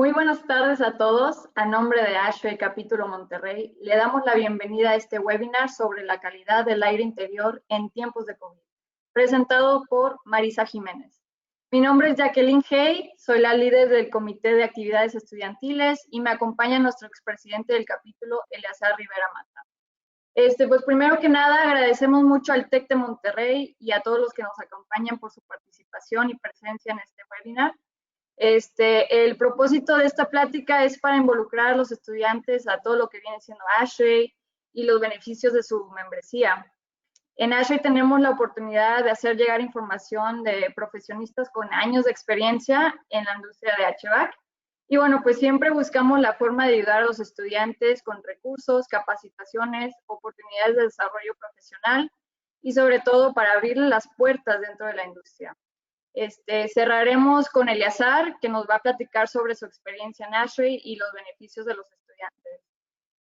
Muy buenas tardes a todos. A nombre de ASHRAE Capítulo Monterrey, le damos la bienvenida a este webinar sobre la calidad del aire interior en tiempos de COVID, presentado por Marisa Jiménez. Mi nombre es Jacqueline Hay, soy la líder del Comité de Actividades Estudiantiles y me acompaña nuestro expresidente del capítulo, Eleazar Rivera Mata. Pues primero que nada, agradecemos mucho al TEC de Monterrey y a todos los que nos acompañan por su participación y presencia en este webinar. El propósito de esta plática es para involucrar a los estudiantes a todo lo que viene siendo ASHRAE y los beneficios de su membresía. En ASHRAE tenemos la oportunidad de hacer llegar información de profesionistas con años de experiencia en la industria de HVAC. Y bueno, pues siempre buscamos la forma de ayudar a los estudiantes con recursos, capacitaciones, oportunidades de desarrollo profesional y sobre todo para abrirle las puertas dentro de la industria. Cerraremos con Eleazar, que nos va a platicar sobre su experiencia en ASHRAE y los beneficios de los estudiantes.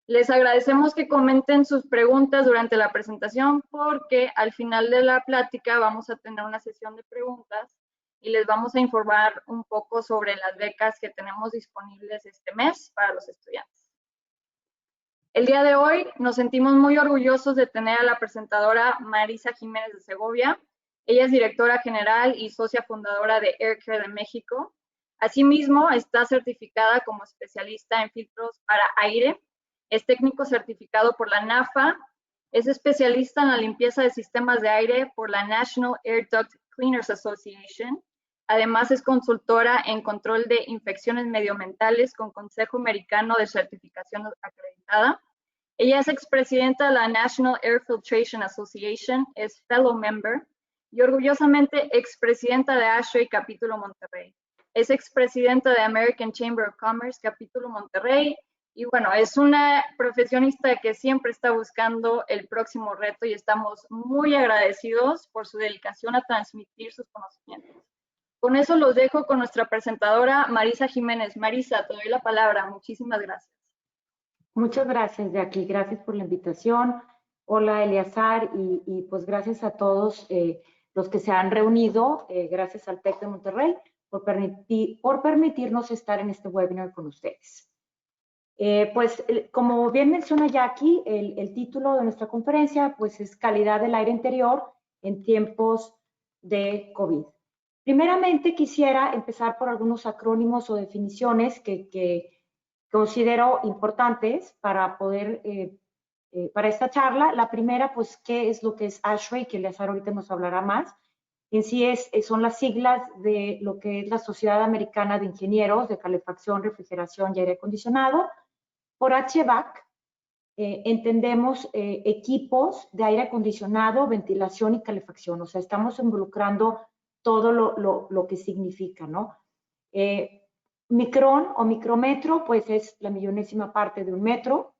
Les agradecemos que comenten sus preguntas durante la presentación porque al final de la plática vamos a tener una sesión de preguntas y les vamos a informar un poco sobre las becas que tenemos disponibles este mes para los estudiantes. El día de hoy nos sentimos muy orgullosos de tener a la presentadora Marisa Jiménez de Segovia. Ella es directora general y socia fundadora de AirCare de México. Asimismo, está certificada como especialista en filtros para aire. Es técnico certificado por la NAFA. Es especialista en la limpieza de sistemas de aire por la National Air Duct Cleaners Association. Además, es consultora en control de infecciones medioambientales con Consejo Americano de Certificación Acreditada. Ella es expresidenta de la National Air Filtration Association, es fellow member y orgullosamente expresidenta de ASHRAE Capítulo Monterrey. Es expresidenta de American Chamber of Commerce Capítulo Monterrey y bueno, es una profesionista que siempre está buscando el próximo reto y estamos muy agradecidos por su dedicación a transmitir sus conocimientos. Con eso los dejo con nuestra presentadora Marisa Jiménez. Marisa, te doy la palabra. Muchísimas gracias. Muchas gracias, Jackie. Gracias por la invitación. Hola, Eleazar, y pues gracias a todos los que se han reunido, gracias al TEC de Monterrey por permitirnos estar en este webinar con ustedes. Como bien menciona Jackie, el título de nuestra conferencia pues es Calidad del aire interior en tiempos de COVID. Primeramente quisiera empezar por algunos acrónimos o definiciones que considero importantes para poder, para esta charla. La primera, pues, ¿qué es lo que es ASHRAE? Que Eleazar ahorita nos hablará más. En sí son las siglas de lo que es la Sociedad Americana de Ingenieros de Calefacción, Refrigeración y Aire Acondicionado. Por HVAC entendemos equipos de aire acondicionado, ventilación y calefacción. O sea, estamos involucrando todo lo que significa, ¿no? Micrón o micrómetro, pues es la millonésima parte de un metro.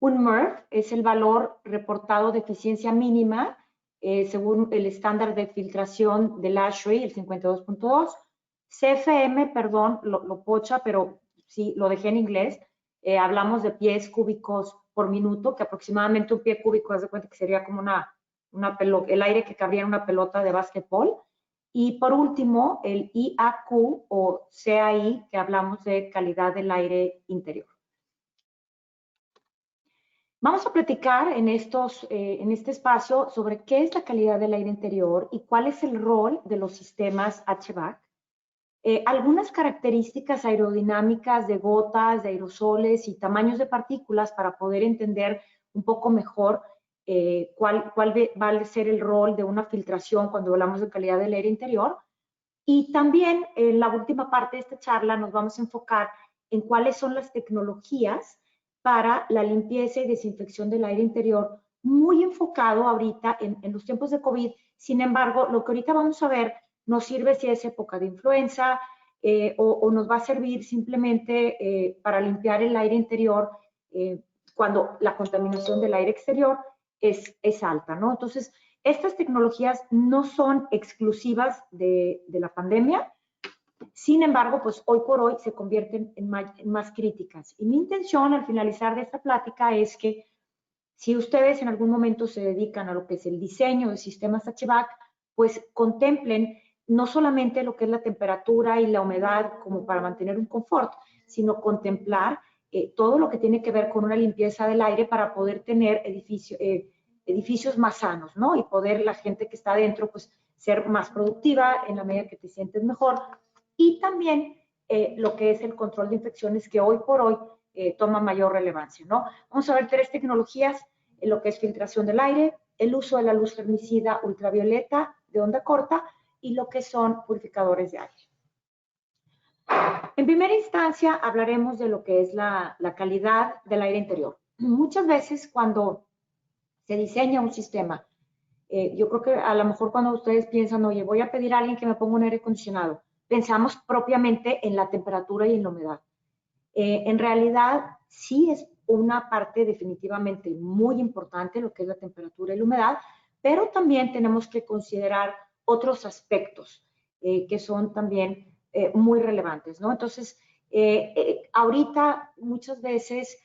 Un MERV es el valor reportado de eficiencia mínima según el estándar de filtración del ASHRAE, el 52.2. CFM, perdón, lo pocha, pero sí, lo dejé en inglés. Hablamos de pies cúbicos por minuto, que aproximadamente un pie cúbico, haz de cuenta que sería como una pelota, el aire que cabría en una pelota de básquetbol. Y por último, el IAQ o CAI, que hablamos de calidad del aire interior. Vamos a platicar en este espacio sobre qué es la calidad del aire interior y cuál es el rol de los sistemas HVAC. Algunas características aerodinámicas de gotas, de aerosoles y tamaños de partículas para poder entender un poco mejor cuál va a ser el rol de una filtración cuando hablamos de calidad del aire interior. Y también en la última parte de esta charla nos vamos a enfocar en cuáles son las tecnologías para la limpieza y desinfección del aire interior, muy enfocado ahorita en los tiempos de COVID. Sin embargo, lo que ahorita vamos a ver nos sirve si es época de influenza o nos va a servir simplemente para limpiar el aire interior cuando la contaminación del aire exterior es alta, ¿no? Entonces, estas tecnologías no son exclusivas de la pandemia, sin embargo, pues hoy por hoy se convierten en más críticas. Y mi intención al finalizar de esta plática es que si ustedes en algún momento se dedican a lo que es el diseño de sistemas HVAC, pues contemplen no solamente lo que es la temperatura y la humedad como para mantener un confort, sino contemplar todo lo que tiene que ver con una limpieza del aire para poder tener edificios más sanos, ¿no? Y poder la gente que está adentro, pues, ser más productiva en la medida que te sientes mejor. Y también lo que es el control de infecciones, que hoy por hoy toma mayor relevancia, ¿no? Vamos a ver 3 tecnologías, lo que es filtración del aire, el uso de la luz germicida ultravioleta de onda corta y lo que son purificadores de aire. En primera instancia, hablaremos de lo que es la calidad del aire interior. Muchas veces cuando se diseña un sistema, yo creo que a lo mejor cuando ustedes piensan, oye, voy a pedir a alguien que me ponga un aire acondicionado, pensamos propiamente en la temperatura y en la humedad. En realidad, sí es una parte definitivamente muy importante lo que es la temperatura y la humedad, pero también tenemos que considerar otros aspectos que son también muy relevantes, ¿no? Entonces, ahorita muchas veces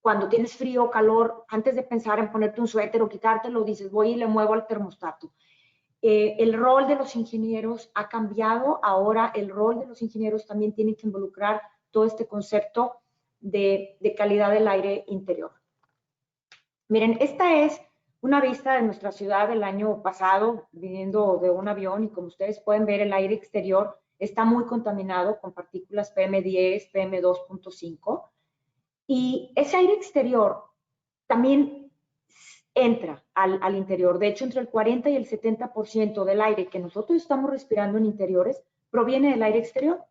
cuando tienes frío o calor, antes de pensar en ponerte un suéter o quitártelo, dices, voy y le muevo al termostato. El rol de los ingenieros ha cambiado, ahora el rol de los ingenieros también tiene que involucrar todo este concepto de calidad del aire interior. Miren, esta es una vista de nuestra ciudad del año pasado, viniendo de un avión, y como ustedes pueden ver, el aire exterior está muy contaminado con partículas PM10, PM2.5, y ese aire exterior también entra al interior. De hecho, entre el 40 y el 70% del aire que nosotros estamos respirando en interiores proviene del aire exterior.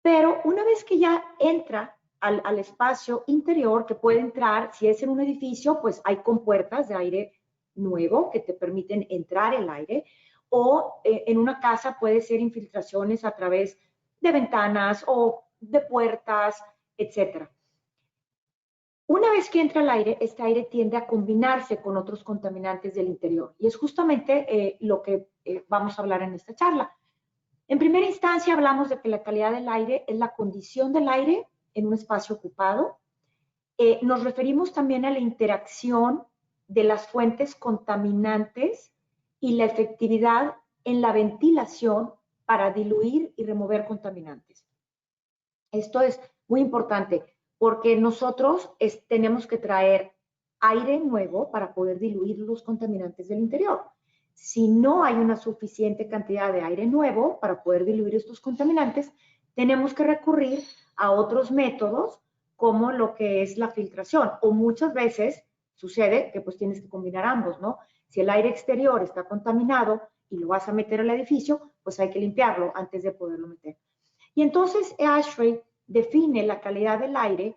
Pero una vez que ya entra al espacio interior, que puede entrar, si es en un edificio, pues hay compuertas de aire nuevo que te permiten entrar el aire, o en una casa puede ser infiltraciones a través de ventanas o de puertas, etcétera. Una vez que entra el aire, este aire tiende a combinarse con otros contaminantes del interior, y es justamente lo que vamos a hablar en esta charla. En primera instancia, hablamos de que la calidad del aire es la condición del aire en un espacio ocupado. Nos referimos también a la interacción de las fuentes contaminantes y la efectividad en la ventilación para diluir y remover contaminantes. Esto es muy importante porque nosotros tenemos que traer aire nuevo para poder diluir los contaminantes del interior. Si no hay una suficiente cantidad de aire nuevo para poder diluir estos contaminantes, tenemos que recurrir a otros métodos como lo que es la filtración, o muchas veces sucede que pues tienes que combinar ambos, ¿no? Si el aire exterior está contaminado y lo vas a meter al edificio, pues hay que limpiarlo antes de poderlo meter. Y entonces ASHRAE define la calidad del aire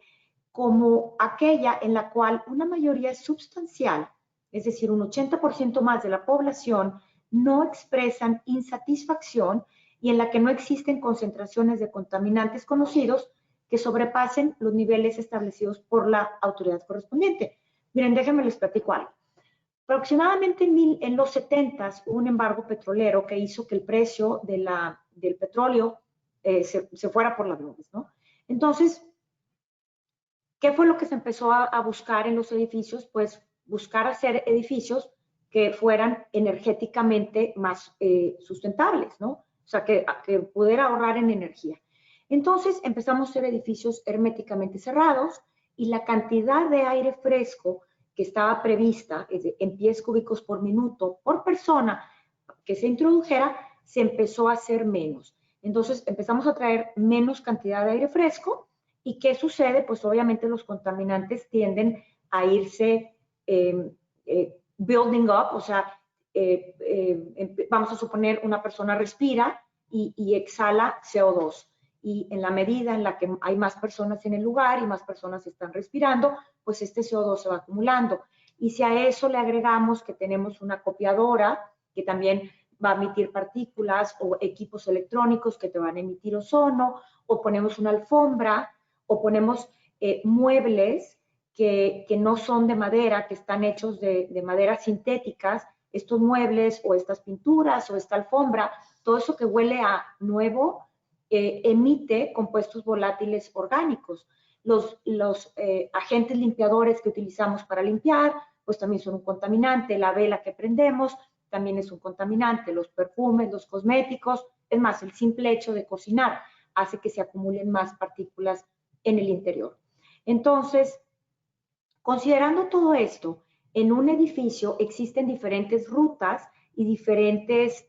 como aquella en la cual una mayoría sustancial, es decir, un 80% más de la población, no expresan insatisfacción y en la que no existen concentraciones de contaminantes conocidos que sobrepasen los niveles establecidos por la autoridad correspondiente. Miren, déjenme les platico algo. Aproximadamente en los 70s hubo un embargo petrolero que hizo que el precio del petróleo se fuera por las nubes, ¿no? Entonces, ¿qué fue lo que se empezó a buscar en los edificios? Pues buscar hacer edificios que fueran energéticamente más sustentables, ¿no? O sea, que pudiera ahorrar en energía. Entonces empezamos a hacer edificios herméticamente cerrados y la cantidad de aire fresco que estaba prevista en pies cúbicos por minuto por persona que se introdujera, se empezó a hacer menos. Entonces empezamos a traer menos cantidad de aire fresco. ¿Y qué sucede? Pues obviamente los contaminantes tienden a irse building up, o sea, vamos a suponer una persona respira y exhala CO2. Y en la medida en la que hay más personas en el lugar y más personas están respirando, pues este CO2 se va acumulando. Y si a eso le agregamos que tenemos una copiadora que también va a emitir partículas, o equipos electrónicos que te van a emitir ozono, o ponemos una alfombra, o ponemos muebles que no son de madera, que están hechos de maderas sintéticas, estos muebles o estas pinturas o esta alfombra, todo eso que huele a nuevo, emite compuestos volátiles orgánicos. Los agentes limpiadores que utilizamos para limpiar, pues también son un contaminante, la vela que prendemos, también es un contaminante, los perfumes, los cosméticos, es más, el simple hecho de cocinar hace que se acumulen más partículas en el interior. Entonces, considerando todo esto, en un edificio existen diferentes rutas y diferentes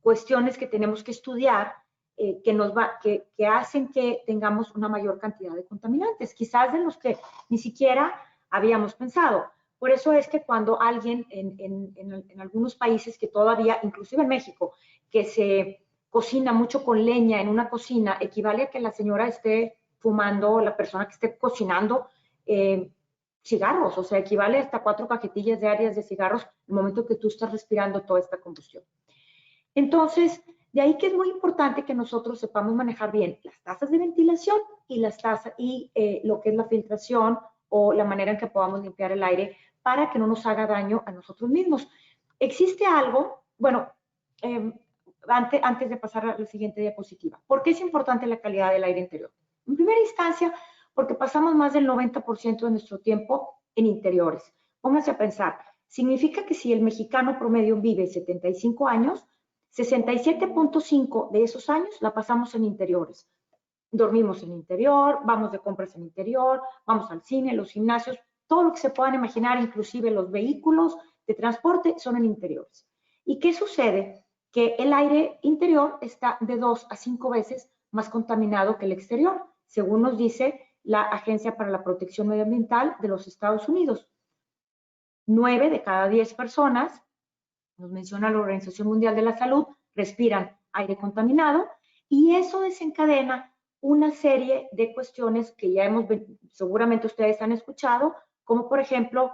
cuestiones que tenemos que estudiar que hacen que tengamos una mayor cantidad de contaminantes, quizás de los que ni siquiera habíamos pensado. Por eso es que cuando alguien en algunos países que todavía, inclusive en México, que se cocina mucho con leña en una cocina, equivale a que la señora esté fumando, la persona que esté cocinando, cigarros, o sea, equivale hasta 4 cajetillas diarias de cigarros en el momento que tú estás respirando toda esta combustión. Entonces, de ahí que es muy importante que nosotros sepamos manejar bien las tazas de ventilación y lo que es la filtración o la manera en que podamos limpiar el aire para que no nos haga daño a nosotros mismos. Existe algo, bueno, antes de pasar a la siguiente diapositiva, ¿por qué es importante la calidad del aire interior? En primera instancia, porque pasamos más del 90% de nuestro tiempo en interiores. Pónganse a pensar, significa que si el mexicano promedio vive 75 años, 67.5 de esos años la pasamos en interiores. Dormimos en interior, vamos de compras en interior, vamos al cine, los gimnasios, todo lo que se puedan imaginar, inclusive los vehículos de transporte, son en interiores. ¿Y qué sucede? Que el aire interior está de 2 a 5 veces más contaminado que el exterior, según nos dice la Agencia para la Protección Medioambiental de los Estados Unidos. 9 de cada 10 personas, nos menciona la Organización Mundial de la Salud, respiran aire contaminado y eso desencadena una serie de cuestiones que ya seguramente ustedes han escuchado, como por ejemplo,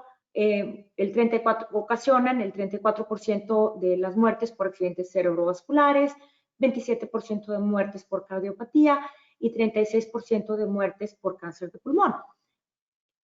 ocasionan el 34% de las muertes por accidentes cerebrovasculares, 27% de muertes por cardiopatía y 36% de muertes por cáncer de pulmón.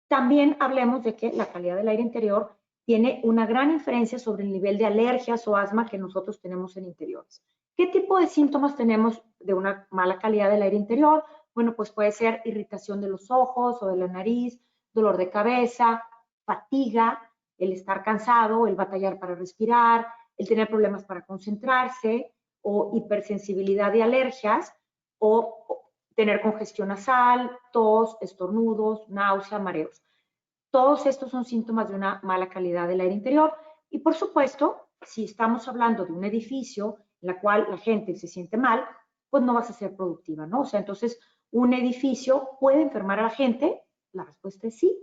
También hablemos de que la calidad del aire interior tiene una gran inferencia sobre el nivel de alergias o asma que nosotros tenemos en interiores. ¿Qué tipo de síntomas tenemos de una mala calidad del aire interior? Bueno, pues puede ser irritación de los ojos o de la nariz, dolor de cabeza, fatiga, el estar cansado, el batallar para respirar, el tener problemas para concentrarse o hipersensibilidad de alergias o tener congestión nasal, tos, estornudos, náusea, mareos. Todos estos son síntomas de una mala calidad del aire interior y, por supuesto, si estamos hablando de un edificio en la cual la gente se siente mal, pues no vas a ser productiva, ¿no? O sea, entonces, ¿un edificio puede enfermar a la gente? La respuesta es sí.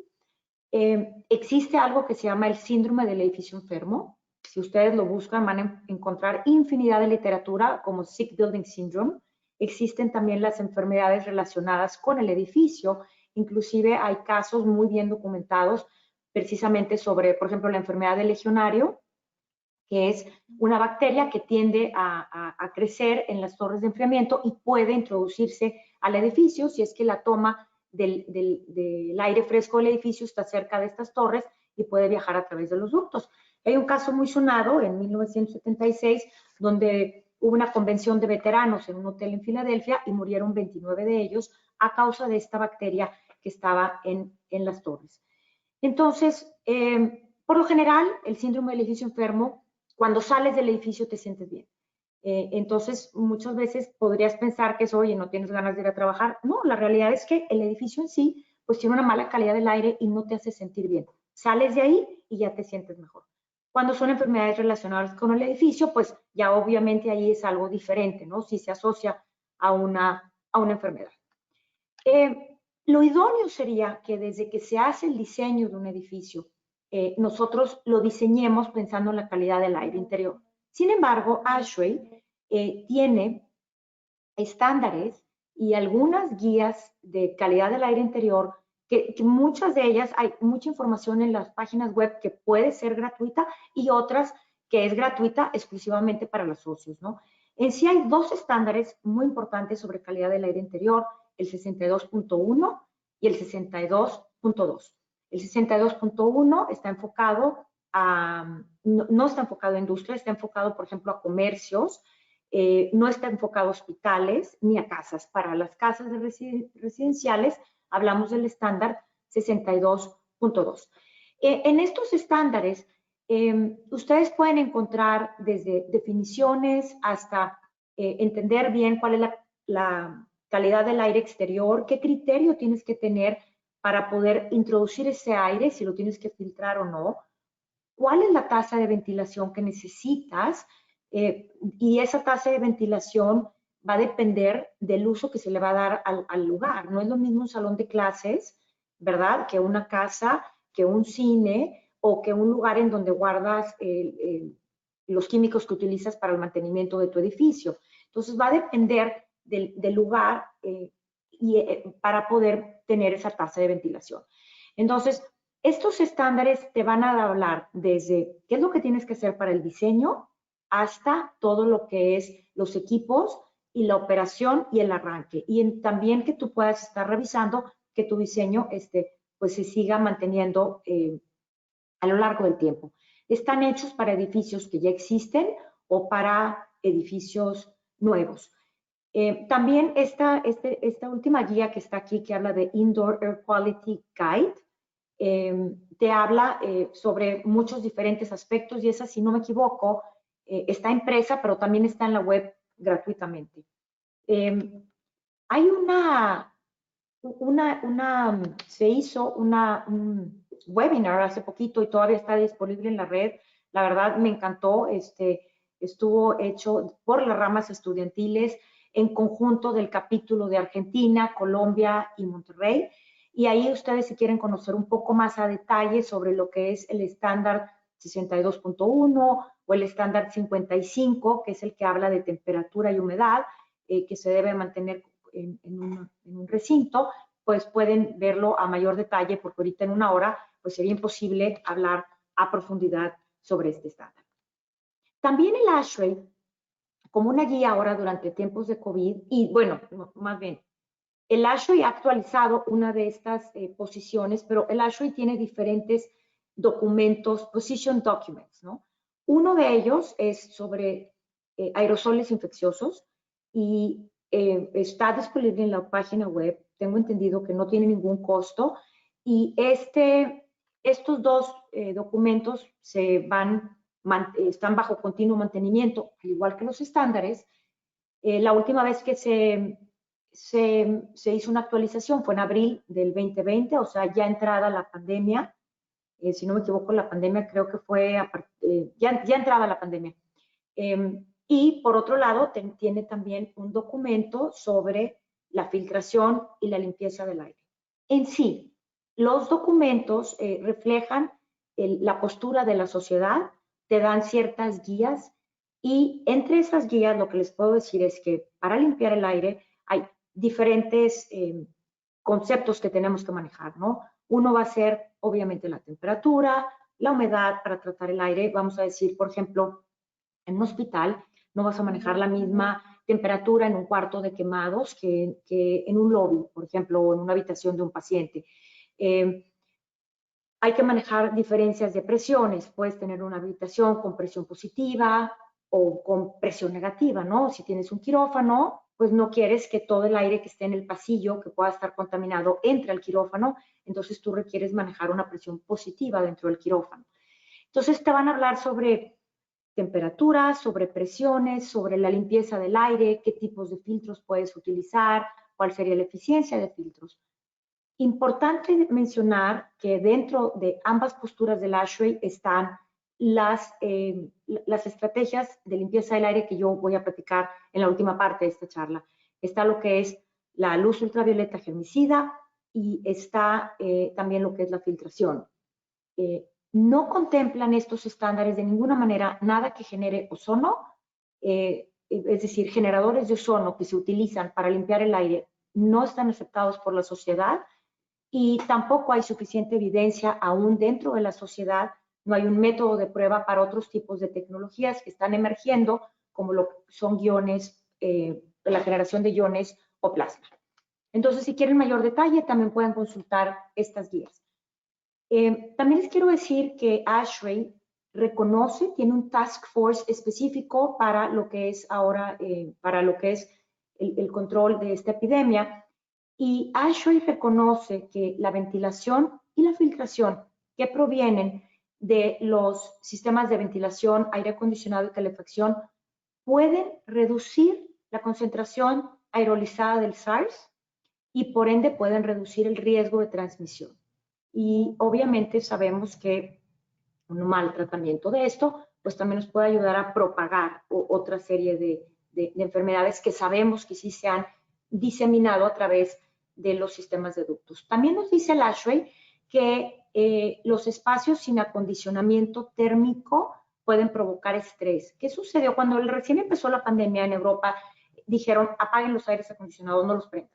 Existe algo que se llama el síndrome del edificio enfermo. Si ustedes lo buscan, van a encontrar infinidad de literatura como Sick Building Syndrome. Existen también las enfermedades relacionadas con el edificio. Inclusive hay casos muy bien documentados precisamente sobre, por ejemplo, la enfermedad del legionario, que es una bacteria que tiende a crecer en las torres de enfriamiento y puede introducirse al edificio si es que la toma del aire fresco del edificio está cerca de estas torres y puede viajar a través de los ductos. Hay un caso muy sonado en 1976 donde hubo una convención de veteranos en un hotel en Filadelfia y murieron 29 de ellos a causa de esta bacteria que estaba en las torres. Entonces, por lo general, el síndrome del edificio enfermo, cuando sales del edificio te sientes bien. Entonces, muchas veces podrías pensar que es, oye, no tienes ganas de ir a trabajar. No, la realidad es que el edificio en sí, pues tiene una mala calidad del aire y no te hace sentir bien. Sales de ahí y ya te sientes mejor. Cuando son enfermedades relacionadas con el edificio, pues ya obviamente ahí es algo diferente, ¿no? Si se asocia a una enfermedad. Lo idóneo sería que desde que se hace el diseño de un edificio, nosotros lo diseñemos pensando en la calidad del aire interior. Sin embargo, ASHRAE tiene estándares y algunas guías de calidad del aire interior que muchas de ellas, hay mucha información en las páginas web que puede ser gratuita y otras que es gratuita exclusivamente para los socios, ¿no? En sí hay dos estándares muy importantes sobre calidad del aire interior, el 62.1 y el 62.2. El 62.1 está enfocado no está enfocado a industria, está enfocado, por ejemplo, a comercios, no está enfocado a hospitales ni a casas. Para las casas residenciales hablamos del estándar 62.2. En estos estándares Ustedes pueden encontrar desde definiciones hasta entender bien cuál es la calidad del aire exterior, qué criterio tienes que tener para poder introducir ese aire, si lo tienes que filtrar o no, cuál es la tasa de ventilación que necesitas, y esa tasa de ventilación va a depender del uso que se le va a dar al lugar. No es lo mismo un salón de clases, ¿verdad?, que una casa, que un cine o que un lugar en donde guardas los químicos que utilizas para el mantenimiento de tu edificio. Entonces va a depender del lugar para poder tener esa tasa de ventilación. Entonces, estos estándares te van a hablar desde qué es lo que tienes que hacer para el diseño hasta todo lo que es los equipos y la operación y el arranque. Y también que tú puedas estar revisando que tu diseño pues se siga manteniendo a lo largo del tiempo. Están hechos para edificios que ya existen o para edificios nuevos. También esta última guía que está aquí, que habla de Indoor Air Quality Guide, te habla sobre muchos diferentes aspectos y esa, si no me equivoco, está impresa, pero también está en la web gratuitamente. Hay se hizo un webinar hace poquito y todavía está disponible en la red. La verdad me encantó. Estuvo hecho por las ramas estudiantiles en conjunto del capítulo de Argentina, Colombia y Monterrey. Y ahí ustedes, si quieren conocer un poco más a detalle sobre lo que es el estándar 62.1 o el estándar 55, que es el que habla de temperatura y humedad, que se debe mantener en un recinto, pues pueden verlo a mayor detalle, porque ahorita en una hora pues sería imposible hablar a profundidad sobre este estándar. También el ASHRAE, como una guía ahora durante tiempos de COVID, y bueno, más bien, el ASHRAE ha actualizado una de estas posiciones, pero el ASHRAE tiene diferentes documentos, position documents, ¿no? Uno de ellos es sobre aerosoles infecciosos y está disponible en la página web. Tengo entendido que no tiene ningún costo y estos dos documentos están bajo continuo mantenimiento, al igual que los estándares. La última vez que se hizo una actualización fue en abril del 2020, o sea, ya entrada la pandemia. Si no me equivoco, la pandemia creo que fue ya entrada la pandemia. Y por otro lado, tiene también un documento sobre la filtración y la limpieza del aire. En sí, los documentos reflejan la postura de la sociedad, te dan ciertas guías y entre esas guías lo que les puedo decir es que para limpiar el aire hay diferentes conceptos que tenemos que manejar, ¿no? Uno va a ser obviamente la temperatura, la humedad para tratar el aire. Vamos a decir, por ejemplo, en un hospital no vas a manejar la misma temperatura en un cuarto de quemados que en un lobby, por ejemplo, o en una habitación de un paciente. Hay que manejar diferencias de presiones. Puedes tener una habitación con presión positiva o con presión negativa, ¿no? Si tienes un quirófano, pues no quieres que todo el aire que esté en el pasillo, que pueda estar contaminado, entre al quirófano, entonces tú requieres manejar una presión positiva dentro del quirófano. Entonces te van a hablar sobre temperaturas, sobre presiones, sobre la limpieza del aire, qué tipos de filtros puedes utilizar, cuál sería la eficiencia de filtros. Importante mencionar que dentro de ambas posturas del ASHRAE están las estrategias de limpieza del aire que yo voy a platicar en la última parte de esta charla. Está lo que es la luz ultravioleta germicida y está también lo que es la filtración. No contemplan estos estándares de ninguna manera nada que genere ozono, es decir, generadores de ozono que se utilizan para limpiar el aire no están aceptados por la sociedad y tampoco hay suficiente evidencia aún dentro de la sociedad. No hay un método de prueba para otros tipos de tecnologías que están emergiendo, como lo son iones, la generación de iones o plasma. Entonces, si quieren mayor detalle, también pueden consultar estas guías. También les quiero decir que ASHRAE reconoce, tiene un task force específico para lo que es ahora, para lo que es el control de esta epidemia. Y ASHRAE reconoce que la ventilación y la filtración que provienen de los sistemas de ventilación, aire acondicionado y calefacción pueden reducir la concentración aerolizada del SARS y por ende pueden reducir el riesgo de transmisión. Y obviamente sabemos que un mal tratamiento de esto pues también nos puede ayudar a propagar otra serie de enfermedades que sabemos que sí se han diseminado a través de los sistemas de ductos. También nos dice el ASHRAE que los espacios sin acondicionamiento térmico pueden provocar estrés. ¿Qué sucedió? Cuando recién empezó la pandemia en Europa, dijeron, apaguen los aires acondicionados, no los prendan.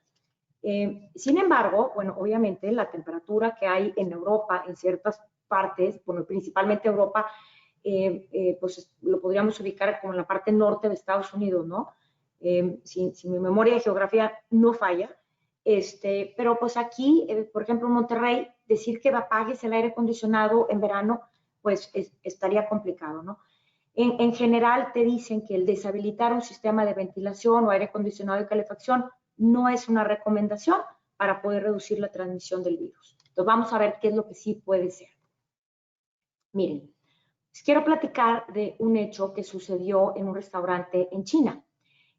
Sin embargo, bueno, obviamente la temperatura que hay en Europa, en ciertas partes, bueno, principalmente Europa, pues lo podríamos ubicar como en la parte norte de Estados Unidos, ¿no? Si mi memoria de geografía no falla, pero pues aquí, por ejemplo, en Monterrey, decir que apagues el aire acondicionado en verano, pues estaría complicado, ¿no? En general te dicen que el deshabilitar un sistema de ventilación o aire acondicionado y calefacción no es una recomendación para poder reducir la transmisión del virus. Entonces vamos a ver qué es lo que sí puede ser. Miren, les quiero platicar de un hecho que sucedió en un restaurante en China.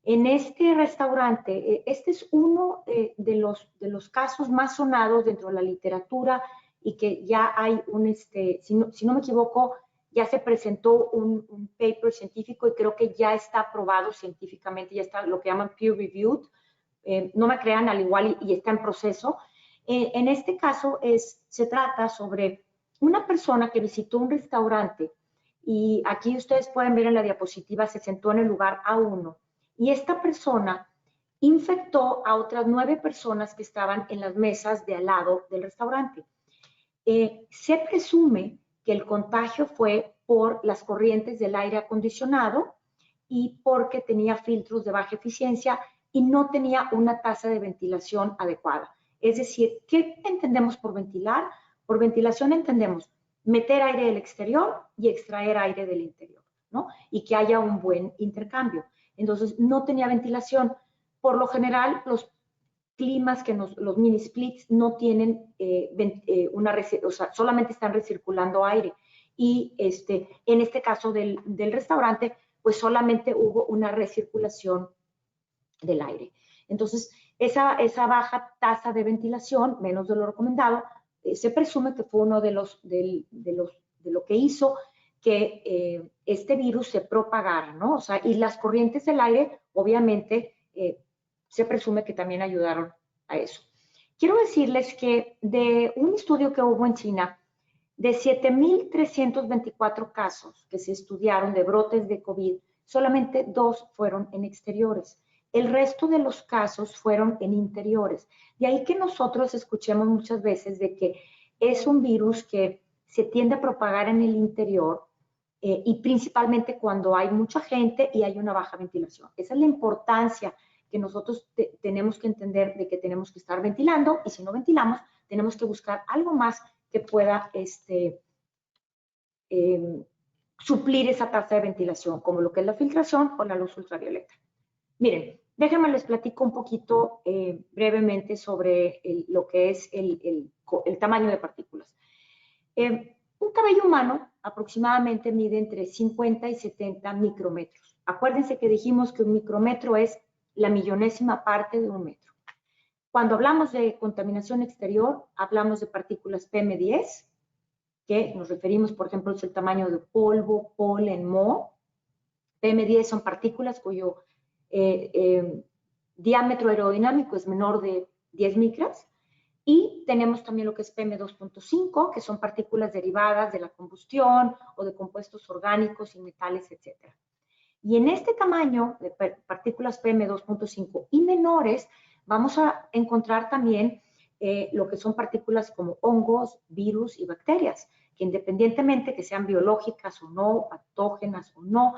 En este restaurante, este es uno de los casos más sonados dentro de la literatura y que ya hay si no me equivoco, ya se presentó un paper científico y creo que ya está aprobado científicamente, ya está lo que llaman peer reviewed. No me crean, al igual y está en proceso. En este caso se trata sobre una persona que visitó un restaurante y aquí ustedes pueden ver en la diapositiva, se sentó en el lugar A1 y esta persona infectó a otras 9 personas que estaban en las mesas de al lado del restaurante. Se presume que el contagio fue por las corrientes del aire acondicionado y porque tenía filtros de baja eficiencia y no tenía una tasa de ventilación adecuada. Es decir, ¿qué entendemos por ventilar? Por ventilación entendemos meter aire del exterior y extraer aire del interior, ¿no? Y que haya un buen intercambio. Entonces, no tenía ventilación. Por lo general, los climas que los mini splits no tienen o sea, solamente están recirculando aire. Y en este caso del restaurante, pues solamente hubo una recirculación del aire. Entonces, esa baja tasa de ventilación, menos de lo recomendado, se presume que fue uno de lo que hizo que este virus se propagara, ¿no? O sea, y las corrientes del aire, obviamente, se presume que también ayudaron a eso. Quiero decirles que de un estudio que hubo en China, de 7,324 casos que se estudiaron de brotes de COVID, solamente 2 fueron en exteriores. El resto de los casos fueron en interiores. De ahí que nosotros escuchemos muchas veces de que es un virus que se tiende a propagar en el interior y principalmente cuando hay mucha gente y hay una baja ventilación. Esa es la importancia que nosotros tenemos que entender de que tenemos que estar ventilando y si no ventilamos, tenemos que buscar algo más que pueda suplir esa tasa de ventilación, como lo que es la filtración o la luz ultravioleta. Miren, déjenme les platico un poquito brevemente sobre lo que es el tamaño de partículas. Un cabello humano aproximadamente mide entre 50 y 70 micrómetros. Acuérdense que dijimos que un micrómetro es la millonésima parte de un metro. Cuando hablamos de contaminación exterior, hablamos de partículas PM10, que nos referimos, por ejemplo, es el tamaño de polvo, polen, moho. PM10 son partículas cuyo diámetro aerodinámico es menor de 10 micras. Y tenemos también lo que es PM2.5, que son partículas derivadas de la combustión o de compuestos orgánicos y metales, etc. Y en este tamaño de partículas PM2.5 y menores, vamos a encontrar también lo que son partículas como hongos, virus y bacterias, que independientemente que sean biológicas o no, patógenas o no,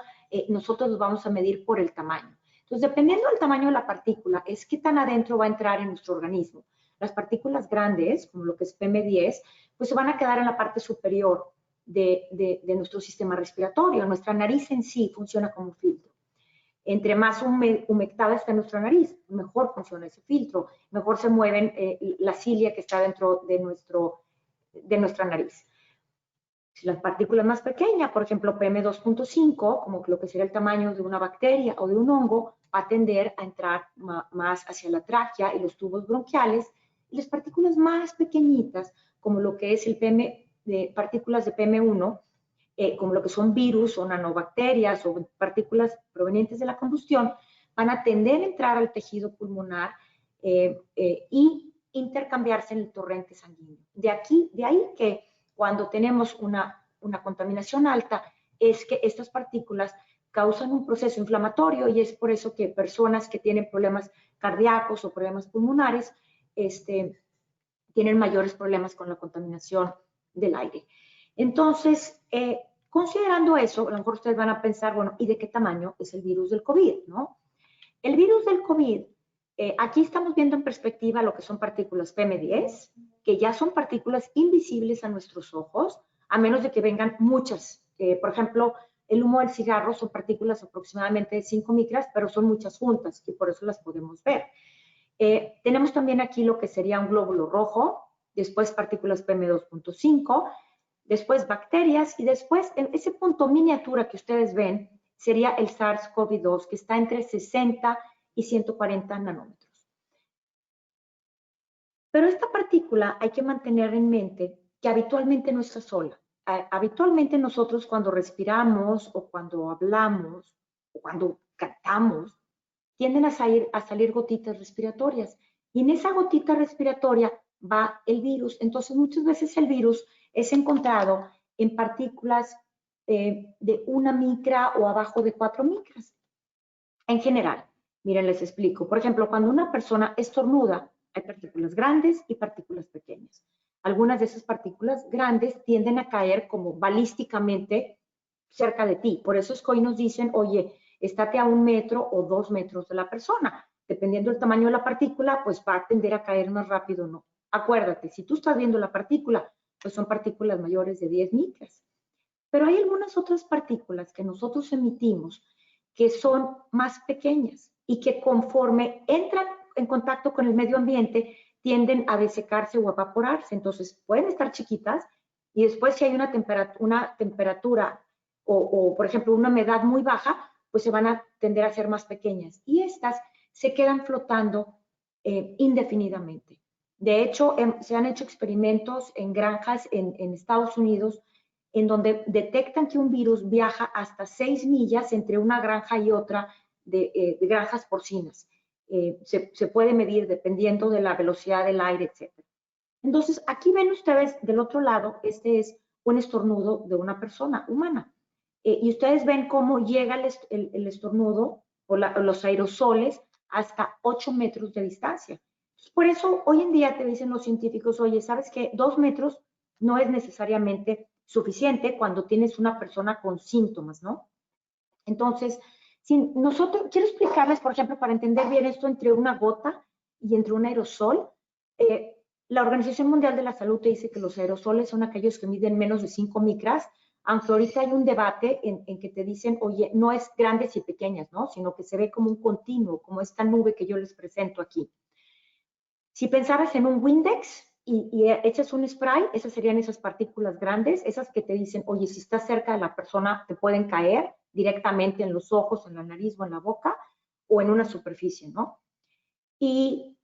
nosotros los vamos a medir por el tamaño. Entonces, dependiendo del tamaño de la partícula, es qué tan adentro va a entrar en nuestro organismo. Las partículas grandes, como lo que es PM10, pues se van a quedar en la parte superior de nuestro sistema respiratorio. Nuestra nariz en sí funciona como un filtro. Entre más humectada está nuestra nariz, mejor funciona ese filtro, mejor se mueven la cilia que está dentro de nuestra nariz. Si la partícula es más pequeña, por ejemplo, PM2.5, como lo que sería el tamaño de una bacteria o de un hongo, va a tender a entrar más hacia la tráquea y los tubos bronquiales. Y las partículas más pequeñitas, como lo que es el PM, de partículas de PM1, como lo que son virus o nanobacterias o partículas provenientes de la combustión, van a tender a entrar al tejido pulmonar y intercambiarse en el torrente sanguíneo. De ahí que cuando tenemos una contaminación alta, es que estas partículas causan un proceso inflamatorio y es por eso que personas que tienen problemas cardíacos o problemas pulmonares tienen mayores problemas con la contaminación del aire. Entonces, considerando eso, a lo mejor ustedes van a pensar, bueno, ¿y de qué tamaño es el virus del COVID, no? El virus del COVID, aquí estamos viendo en perspectiva lo que son partículas PM10, que ya son partículas invisibles a nuestros ojos, a menos de que vengan muchas. Por ejemplo, el humo del cigarro son partículas aproximadamente de 5 micras, pero son muchas juntas y por eso las podemos ver. Tenemos también aquí lo que sería un glóbulo rojo, después partículas PM2.5, después bacterias y después ese punto miniatura que ustedes ven sería el SARS-CoV-2, que está entre 60 y 140 nanómetros. Pero esta partícula hay que mantener en mente que habitualmente no está sola. Habitualmente nosotros cuando respiramos o cuando hablamos o cuando cantamos, tienden a salir gotitas respiratorias. Y en esa gotita respiratoria va el virus. Entonces, muchas veces el virus es encontrado en partículas de 1 micra o abajo de 4 micras. En general, miren, les explico. Por ejemplo, cuando una persona estornuda, hay partículas grandes y partículas pequeñas. Algunas de esas partículas grandes tienden a caer como balísticamente cerca de ti. Por eso es que hoy nos dicen, oye, estate a 1 metro o 2 metros de la persona. Dependiendo del tamaño de la partícula, pues va a tender a caer más rápido o no. Acuérdate, si tú estás viendo la partícula, pues son partículas mayores de 10 micras. Pero hay algunas otras partículas que nosotros emitimos que son más pequeñas y que conforme entran en contacto con el medio ambiente tienden a desecarse o a evaporarse. Entonces pueden estar chiquitas y después si hay una temperatura o, por ejemplo, una humedad muy baja, pues se van a tender a ser más pequeñas. Y estas se quedan flotando indefinidamente. De hecho, se han hecho experimentos en granjas en Estados Unidos en donde detectan que un virus viaja hasta 6 millas entre una granja y otra de granjas porcinas. Se puede medir dependiendo de la velocidad del aire, etc. Entonces, aquí ven ustedes del otro lado, este es un estornudo de una persona humana. Y ustedes ven cómo llega el estornudo o los aerosoles hasta 8 metros de distancia. Por eso, hoy en día te dicen los científicos, oye, ¿sabes qué? 2 metros no es necesariamente suficiente cuando tienes una persona con síntomas, ¿no? Entonces, quiero explicarles, por ejemplo, para entender bien esto entre una gota y entre un aerosol. La Organización Mundial de la Salud te dice que los aerosoles son aquellos que miden menos de 5 micras, aunque ahorita hay un debate en que te dicen, oye, no es grandes y pequeñas, ¿no? Sino que se ve como un continuo, como esta nube que yo les presento aquí. Si pensabas en un Windex y echas un spray, esas serían esas partículas grandes, esas que te dicen, oye, si estás cerca de la persona, te pueden caer directamente en los ojos, en la nariz o en la boca o en una superficie, ¿no? Y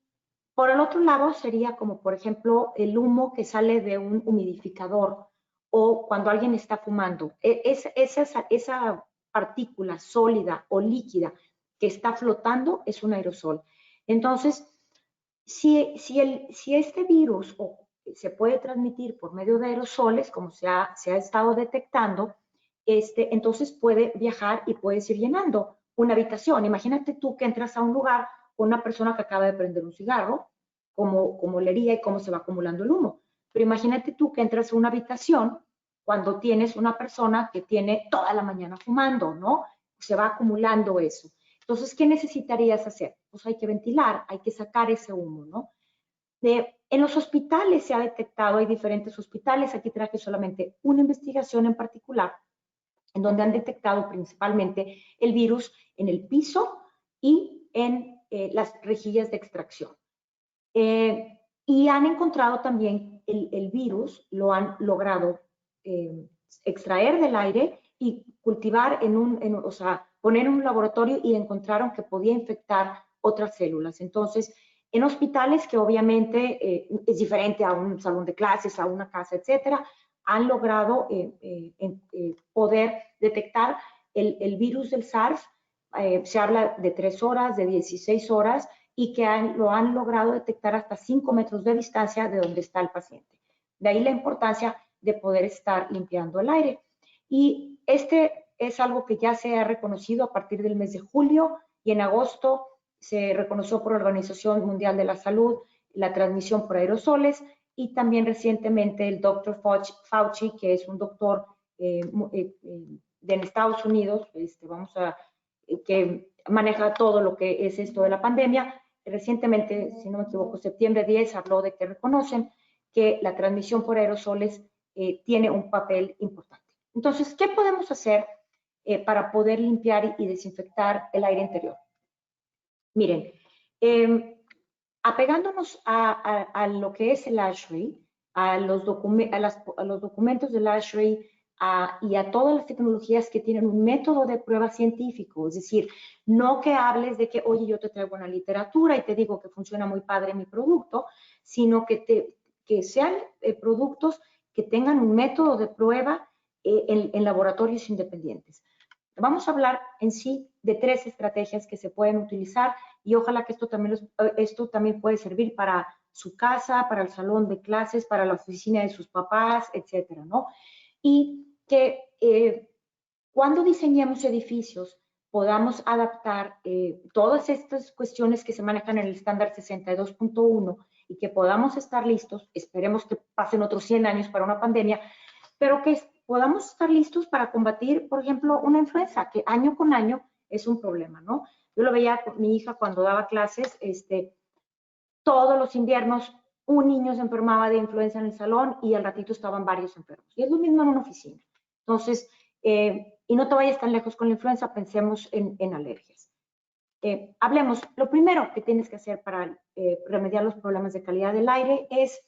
por el otro lado sería como, por ejemplo, el humo que sale de un humidificador o cuando alguien está fumando. Esa partícula sólida o líquida que está flotando es un aerosol. Entonces, si este virus se puede transmitir por medio de aerosoles, como se ha estado detectando, entonces puede viajar y puedes ir llenando una habitación. Imagínate tú que entras a un lugar con una persona que acaba de prender un cigarro, como olería y cómo se va acumulando el humo. Pero imagínate tú que entras a una habitación cuando tienes una persona que tiene toda la mañana fumando, ¿no? Se va acumulando eso. Entonces, ¿qué necesitarías hacer? Pues hay que ventilar, hay que sacar ese humo, ¿no? En los hospitales se ha detectado, hay diferentes hospitales, aquí traje solamente una investigación en particular, en donde han detectado principalmente el virus en el piso y en las rejillas de extracción. Y han encontrado también el virus, lo han logrado extraer del aire y cultivar o sea, poner en un laboratorio y encontraron que podía infectar otras células. Entonces, en hospitales que obviamente es diferente a un salón de clases, a una casa, etcétera, han logrado poder detectar el virus del SARS. Se habla de 3 horas, de 16 horas, y que lo han logrado detectar hasta 5 metros de distancia de donde está el paciente. De ahí la importancia de poder estar limpiando el aire. Y este es algo que ya se ha reconocido a partir del mes de julio, y en agosto se reconoció por la Organización Mundial de la Salud la transmisión por aerosoles, y también recientemente el doctor Fauci, que es un doctor de Estados Unidos, que maneja todo lo que es esto de la pandemia. Recientemente, si no me equivoco, septiembre 10, habló de que reconocen que la transmisión por aerosoles tiene un papel importante. Entonces, ¿qué podemos hacer para poder limpiar y desinfectar el aire interior? Miren, apegándonos a lo que es el ASHRAE, a los documentos del ASHRAE y a todas las tecnologías que tienen un método de prueba científico, es decir, no que hables de que, oye, yo te traigo una literatura y te digo que funciona muy padre mi producto, sino que sean productos que tengan un método de prueba en laboratorios independientes. Vamos a hablar en sí de 3 estrategias que se pueden utilizar, y ojalá que esto también puede servir para su casa, para el salón de clases, para la oficina de sus papás, etcétera, ¿no? Y que cuando diseñemos edificios podamos adaptar todas estas cuestiones que se manejan en el estándar 62.1 y que podamos estar listos. Esperemos que pasen otros 100 años para una pandemia, pero que podamos estar listos para combatir, por ejemplo, una influenza, que año con año es un problema, ¿no? Yo lo veía con mi hija cuando daba clases, todos los inviernos un niño se enfermaba de influenza en el salón y al ratito estaban varios enfermos. Y es lo mismo en una oficina. Entonces, y no te vayas tan lejos con la influenza, pensemos en alergias. Hablemos, lo primero que tienes que hacer para remediar los problemas de calidad del aire es,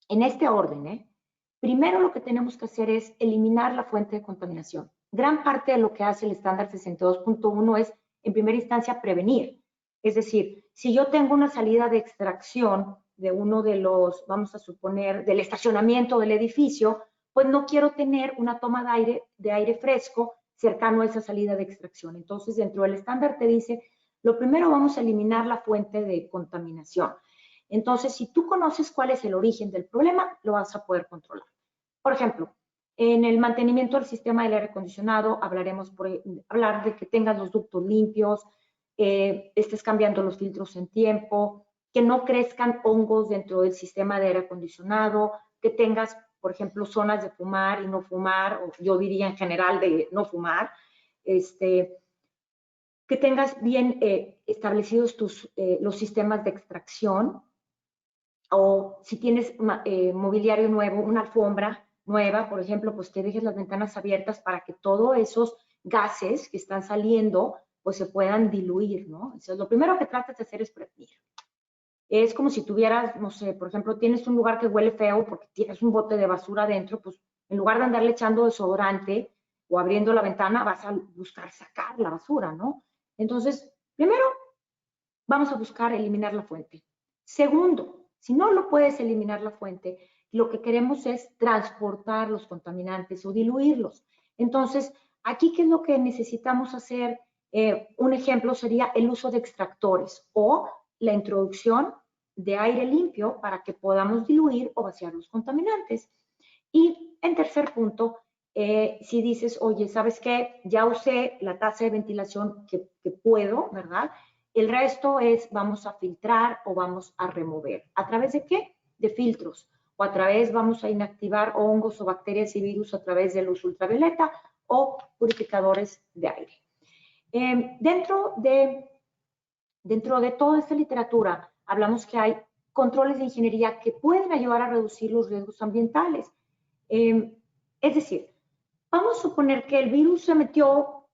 en este orden, primero lo que tenemos que hacer es eliminar la fuente de contaminación. Gran parte de lo que hace el estándar 62.1 es, en primera instancia, prevenir. Es decir, si yo tengo una salida de extracción de uno de los, vamos a suponer, del estacionamiento del edificio, pues no quiero tener una toma de aire fresco cercano a esa salida de extracción. Entonces, dentro del estándar te dice, lo primero vamos a eliminar la fuente de contaminación. Entonces, si tú conoces cuál es el origen del problema, lo vas a poder controlar. Por ejemplo, en el mantenimiento del sistema del aire acondicionado, hablar de que tengas los ductos limpios, estés cambiando los filtros en tiempo, que no crezcan hongos dentro del sistema de aire acondicionado, que tengas, por ejemplo, zonas de fumar y no fumar, o yo diría en general de no fumar, que tengas bien establecidos los sistemas de extracción, o si tienes mobiliario nuevo, una alfombra nueva, por ejemplo, pues que dejes las ventanas abiertas para que todos esos gases que están saliendo pues se puedan diluir, ¿no? Entonces, lo primero que tratas de hacer es prevenir. Es como si tuvieras, no sé, por ejemplo, tienes un lugar que huele feo porque tienes un bote de basura adentro, pues en lugar de andarle echando desodorante o abriendo la ventana, vas a buscar sacar la basura, ¿no? Entonces, primero, vamos a buscar eliminar la fuente. Segundo, si no lo puedes eliminar la fuente, lo que queremos es transportar los contaminantes o diluirlos. Entonces, aquí, ¿qué es lo que necesitamos hacer? Un ejemplo sería el uso de extractores o la introducción de aire limpio para que podamos diluir o vaciar los contaminantes. Y en tercer punto, si dices, oye, ¿sabes qué? Ya usé la taza de ventilación que puedo, ¿verdad? El resto es, vamos a filtrar o vamos a remover. ¿A través de qué? De filtros. O a través, vamos a inactivar hongos o bacterias y virus a través de luz ultravioleta o purificadores de aire. Dentro de toda esta literatura, hablamos que hay controles de ingeniería que pueden ayudar a reducir los riesgos ambientales. Es decir, vamos a suponer que el virus se metió,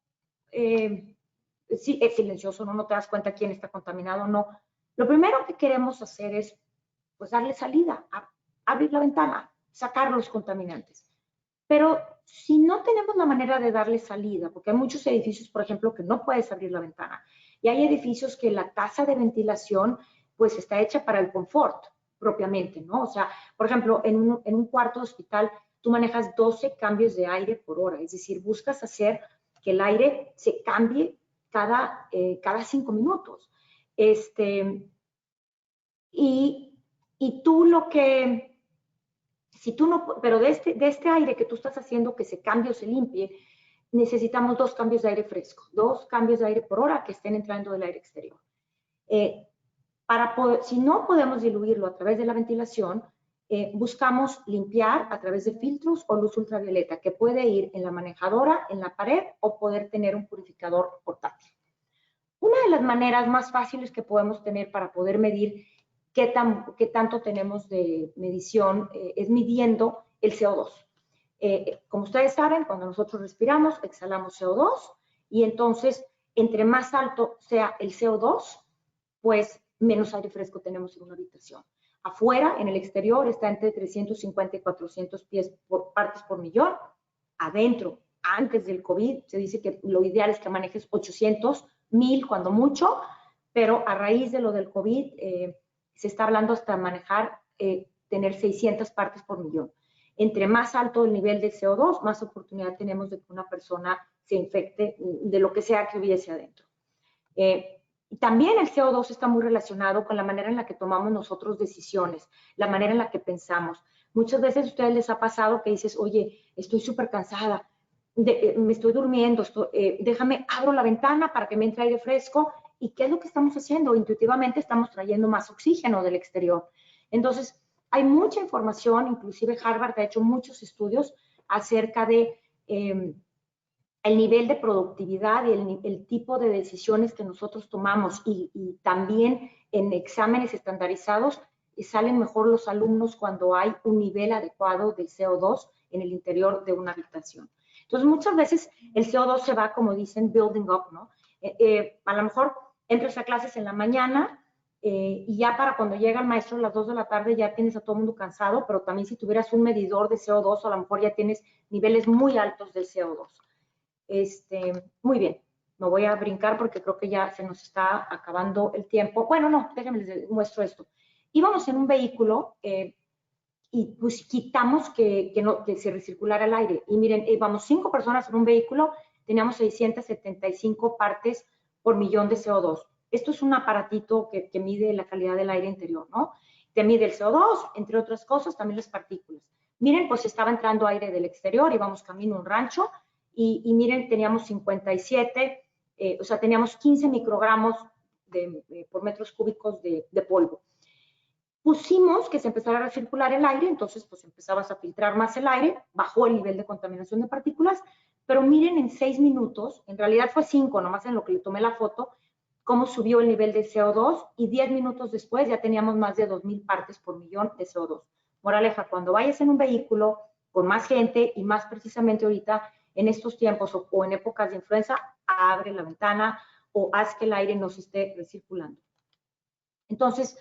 sí, es silencioso, no te das cuenta quién está contaminado o no. Lo primero que queremos hacer es, pues, darle salida, abrir la ventana, sacar los contaminantes. Pero si no tenemos la manera de darle salida, porque hay muchos edificios, por ejemplo, que no puedes abrir la ventana, y hay edificios que la taza de ventilación pues está hecha para el confort propiamente, ¿no? O sea, por ejemplo, en un cuarto de hospital tú manejas 12 cambios de aire por hora, es decir, buscas hacer que el aire se cambie cada 5 minutos. Y tú lo que, si tú no, pero de este aire que tú estás haciendo que se cambie o se limpie, necesitamos 2 cambios de aire fresco, 2 cambios de aire por hora que estén entrando del aire exterior. Si no podemos diluirlo a través de la ventilación, buscamos limpiar a través de filtros o luz ultravioleta, que puede ir en la manejadora, en la pared, o poder tener un purificador portátil. Una de las maneras más fáciles que podemos tener para poder medir qué tanto tenemos de medición es midiendo el CO2. Como ustedes saben, cuando nosotros respiramos, exhalamos CO2, y entonces, entre más alto sea el CO2, pues menos aire fresco tenemos en una habitación. Afuera, en el exterior, está entre 350 y 400 partes por millón. Adentro, antes del COVID, se dice que lo ideal es que manejes 800, 1000 cuando mucho, pero a raíz de lo del COVID, se está hablando hasta manejar, tener 600 partes por millón. Entre más alto el nivel de CO2, más oportunidad tenemos de que una persona se infecte de lo que sea que hubiese adentro. También el CO2 está muy relacionado con la manera en la que tomamos nosotros decisiones, la manera en la que pensamos. Muchas veces a ustedes les ha pasado que dices, oye, estoy súper cansada, me estoy durmiendo, déjame, abro la ventana para que me entre aire fresco. ¿Y qué es lo que estamos haciendo? Intuitivamente estamos trayendo más oxígeno del exterior. Entonces, hay mucha información, inclusive Harvard ha hecho muchos estudios acerca de el nivel de productividad y el tipo de decisiones que nosotros tomamos, y también en exámenes estandarizados salen mejor los alumnos cuando hay un nivel adecuado de CO2 en el interior de una habitación. Entonces, muchas veces el CO2 se va, como dicen, building up, ¿no? A lo mejor entras a clases en la mañana y ya para cuando llega el maestro a las 2 de la tarde ya tienes a todo el mundo cansado, pero también si tuvieras un medidor de CO2, a lo mejor ya tienes niveles muy altos de CO2. Muy bien, me voy a brincar porque creo que ya se nos está acabando el tiempo. Bueno, no, déjenme les muestro esto. Íbamos en un vehículo y pues quitamos que se recirculara el aire. Y miren, íbamos 5 personas en un vehículo, teníamos 675 partes por millón de CO2. Esto es un aparatito que mide la calidad del aire interior, ¿no? Te mide el CO2, entre otras cosas, también las partículas. Miren, pues estaba entrando aire del exterior, íbamos camino a un rancho, y miren, teníamos 57, o sea, teníamos 15 microgramos por metros cúbicos de polvo. Pusimos que se empezara a recircular el aire, entonces pues empezabas a filtrar más el aire, bajó el nivel de contaminación de partículas, pero miren en 6 minutos, en realidad fue 5, nomás en lo que le tomé la foto, cómo subió el nivel de CO2, y 10 minutos después ya teníamos más de 2000 partes por millón de CO2. Moraleja, cuando vayas en un vehículo con más gente, y más precisamente ahorita en estos tiempos o en épocas de influenza, abre la ventana o haz que el aire no se esté recirculando. Entonces,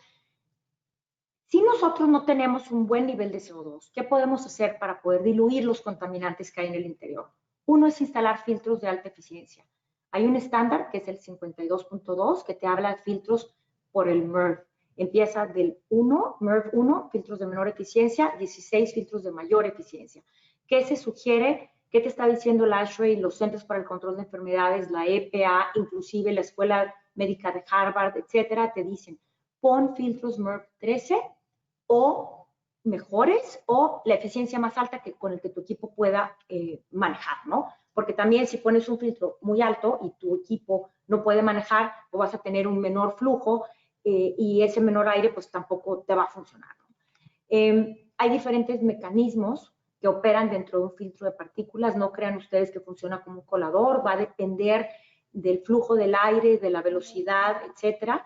si nosotros no tenemos un buen nivel de CO2, ¿qué podemos hacer para poder diluir los contaminantes que hay en el interior? Uno es instalar filtros de alta eficiencia. Hay un estándar que es el 52.2 que te habla de filtros por el MERV. Empieza del 1, MERV 1, filtros de menor eficiencia, 16 filtros de mayor eficiencia. ¿Qué se sugiere? ¿Qué te está diciendo la ASHRAE, los Centros para el Control de Enfermedades, la EPA, inclusive la Escuela Médica de Harvard, etcétera? Te dicen, pon filtros MERV 13 o mejores, o la eficiencia más alta con el que tu equipo pueda manejar, ¿no? Porque también si pones un filtro muy alto y tu equipo no puede manejar, o vas a tener un menor flujo y ese menor aire pues tampoco te va a funcionar, ¿no? Hay diferentes mecanismos que operan dentro de un filtro de partículas. No crean ustedes que funciona como un colador, va a depender del flujo del aire, de la velocidad, etcétera.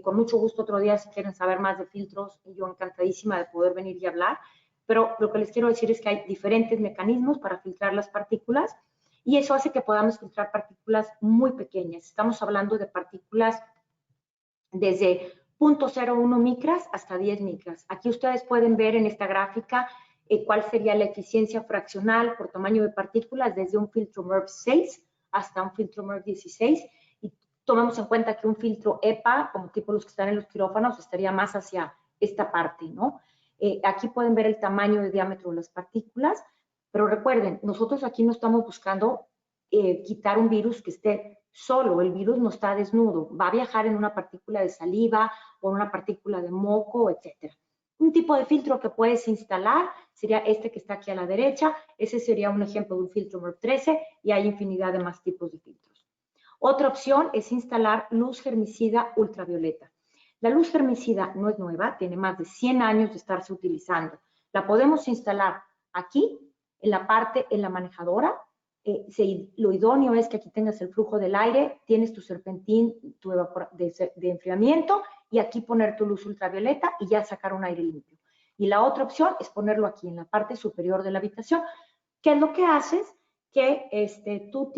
Con mucho gusto otro día, si quieren saber más de filtros, yo encantadísima de poder venir y hablar, pero lo que les quiero decir es que hay diferentes mecanismos para filtrar las partículas, y eso hace que podamos filtrar partículas muy pequeñas. Estamos hablando de partículas desde 0.01 micras hasta 10 micras. Aquí ustedes pueden ver en esta gráfica cuál sería la eficiencia fraccional por tamaño de partículas desde un filtro MERV 6 hasta un filtro MERV 16. Y tomemos en cuenta que un filtro EPA, como tipo los que están en los quirófanos, estaría más hacia esta parte, ¿no? Aquí pueden ver el tamaño de diámetro de las partículas, pero recuerden, nosotros aquí no estamos buscando quitar un virus que esté solo, el virus no está desnudo, va a viajar en una partícula de saliva o en una partícula de moco, etcétera. Un tipo de filtro que puedes instalar sería este que está aquí a la derecha, ese sería un ejemplo de un filtro MERV 13 y hay infinidad de más tipos de filtros. Otra opción es instalar luz germicida ultravioleta. La luz germicida no es nueva, tiene más de 100 años de estarse utilizando. La podemos instalar aquí, en la parte, en la manejadora. Lo idóneo es que aquí tengas el flujo del aire, tienes tu serpentín de enfriamiento y aquí poner tu luz ultravioleta y ya sacar un aire limpio. Y la otra opción es ponerlo aquí en la parte superior de la habitación. ¿Qué es lo que haces? Que tú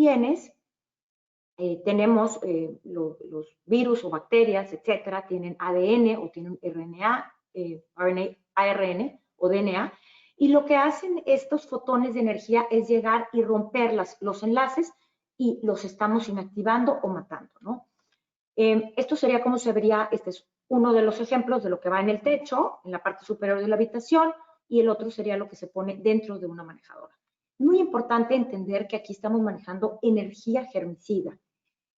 tenemos los virus o bacterias, etcétera, tienen ADN o tienen RNA, ARN o DNA, y lo que hacen estos fotones de energía es llegar y romper los enlaces y los estamos inactivando o matando, ¿no? Esto sería como se vería, este es uno de los ejemplos de lo que va en el techo, en la parte superior de la habitación, y el otro sería lo que se pone dentro de una manejadora. Muy importante entender que aquí estamos manejando energía germicida.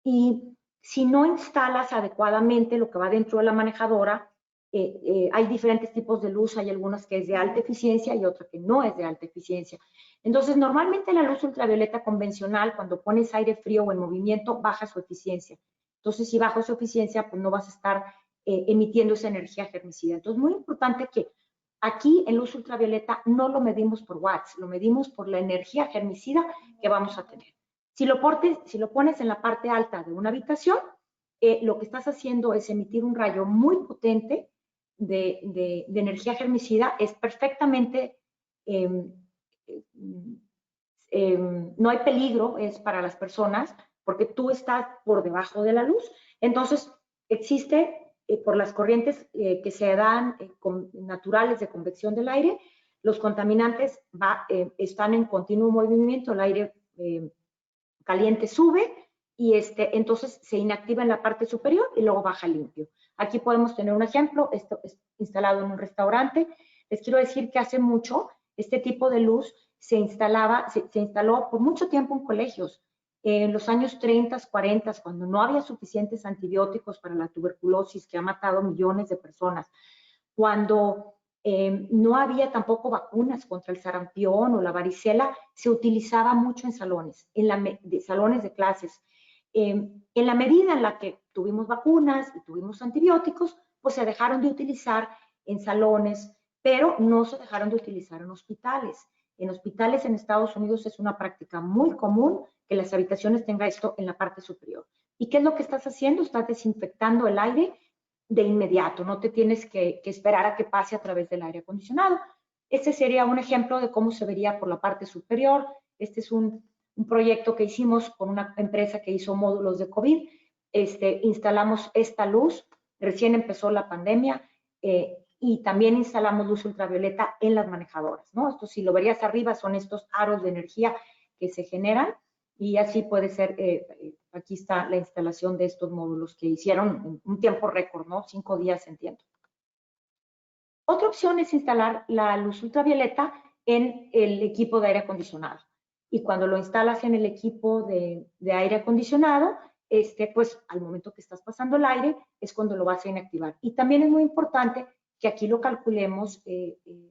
Y si no instalas adecuadamente lo que va dentro de la manejadora, hay diferentes tipos de luz, hay algunas que es de alta eficiencia y otra que no es de alta eficiencia. Entonces, normalmente la luz ultravioleta convencional, cuando pones aire frío o en movimiento, baja su eficiencia. Entonces, si baja su eficiencia, pues no vas a estar emitiendo esa energía germicida. Entonces, muy importante que aquí en luz ultravioleta no lo medimos por watts, lo medimos por la energía germicida que vamos a tener. Si lo pones en la parte alta de una habitación, lo que estás haciendo es emitir un rayo muy potente de energía germicida. Es perfectamente, no hay peligro, es para las personas, porque tú estás por debajo de la luz. Entonces, existe por las corrientes que se dan naturales de convección del aire, los contaminantes están en continuo movimiento, el aire caliente sube y entonces se inactiva en la parte superior y luego baja limpio. Aquí podemos tener un ejemplo, esto es instalado en un restaurante. Les quiero decir que hace mucho este tipo de luz se instaló por mucho tiempo en colegios. En los años 30, 40, cuando no había suficientes antibióticos para la tuberculosis que ha matado millones de personas, cuando no había tampoco vacunas contra el sarampión o la varicela, se utilizaba mucho en salones, salones de clases. En la medida en la que tuvimos vacunas y tuvimos antibióticos, pues se dejaron de utilizar en salones, pero no se dejaron de utilizar en hospitales. En hospitales en Estados Unidos es una práctica muy común que las habitaciones tengan esto en la parte superior. ¿Y qué es lo que estás haciendo? Estás desinfectando el aire de inmediato, no te tienes que esperar a que pase a través del aire acondicionado. Este sería un ejemplo de cómo se vería por la parte superior. Este es un proyecto que hicimos con una empresa que hizo módulos de COVID. Instalamos esta luz, recién empezó la pandemia, y también instalamos luz ultravioleta en las manejadoras, ¿no? Esto, si lo verías arriba, son estos aros de energía que se generan y así puede ser, aquí está la instalación de estos módulos que hicieron en un tiempo récord, ¿no? 5 días, entiendo. Otra opción es instalar la luz ultravioleta en el equipo de aire acondicionado. Y cuando lo instalas en el equipo de aire acondicionado, pues al momento que estás pasando el aire es cuando lo vas a inactivar. Y también es muy importante que aquí lo calculemos,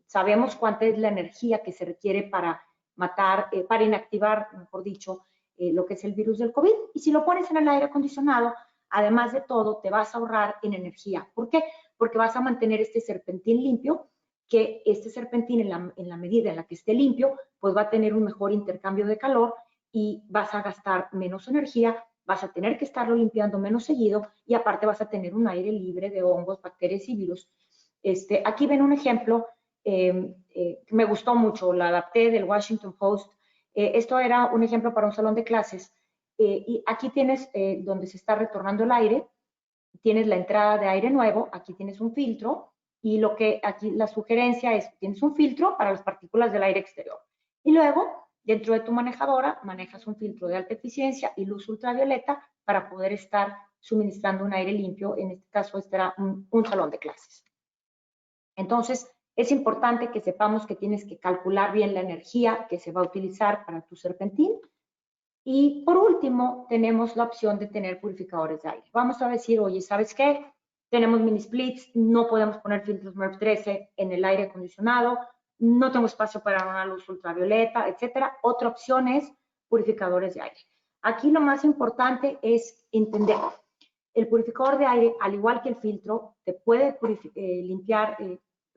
sabemos cuánta es la energía que se requiere para matar, para inactivar, mejor dicho, lo que es el virus del COVID. Y si lo pones en el aire acondicionado, además de todo, te vas a ahorrar en energía. ¿Por qué? Porque vas a mantener este serpentín limpio, que este serpentín en la medida en la que esté limpio, pues va a tener un mejor intercambio de calor y vas a gastar menos energía, vas a tener que estarlo limpiando menos seguido y aparte vas a tener un aire libre de hongos, bacterias y virus. Aquí ven un ejemplo, me gustó mucho, la adapté del Washington Post. Esto era un ejemplo para un salón de clases y aquí tienes donde se está retornando el aire, tienes la entrada de aire nuevo, aquí tienes un filtro Y lo que aquí la sugerencia es, tienes un filtro para las partículas del aire exterior. Y luego, dentro de tu manejadora, manejas un filtro de alta eficiencia y luz ultravioleta para poder estar suministrando un aire limpio. En este caso, este era un salón de clases. Entonces, es importante que sepamos que tienes que calcular bien la energía que se va a utilizar para tu serpentín. Y por último, tenemos la opción de tener purificadores de aire. Vamos a decir, oye, ¿sabes qué? Tenemos mini splits, no podemos poner filtros MERV 13 en el aire acondicionado, no tengo espacio para una luz ultravioleta, etcétera. Otra opción es purificadores de aire. Aquí lo más importante es entender. El purificador de aire, al igual que el filtro, te puede limpiar,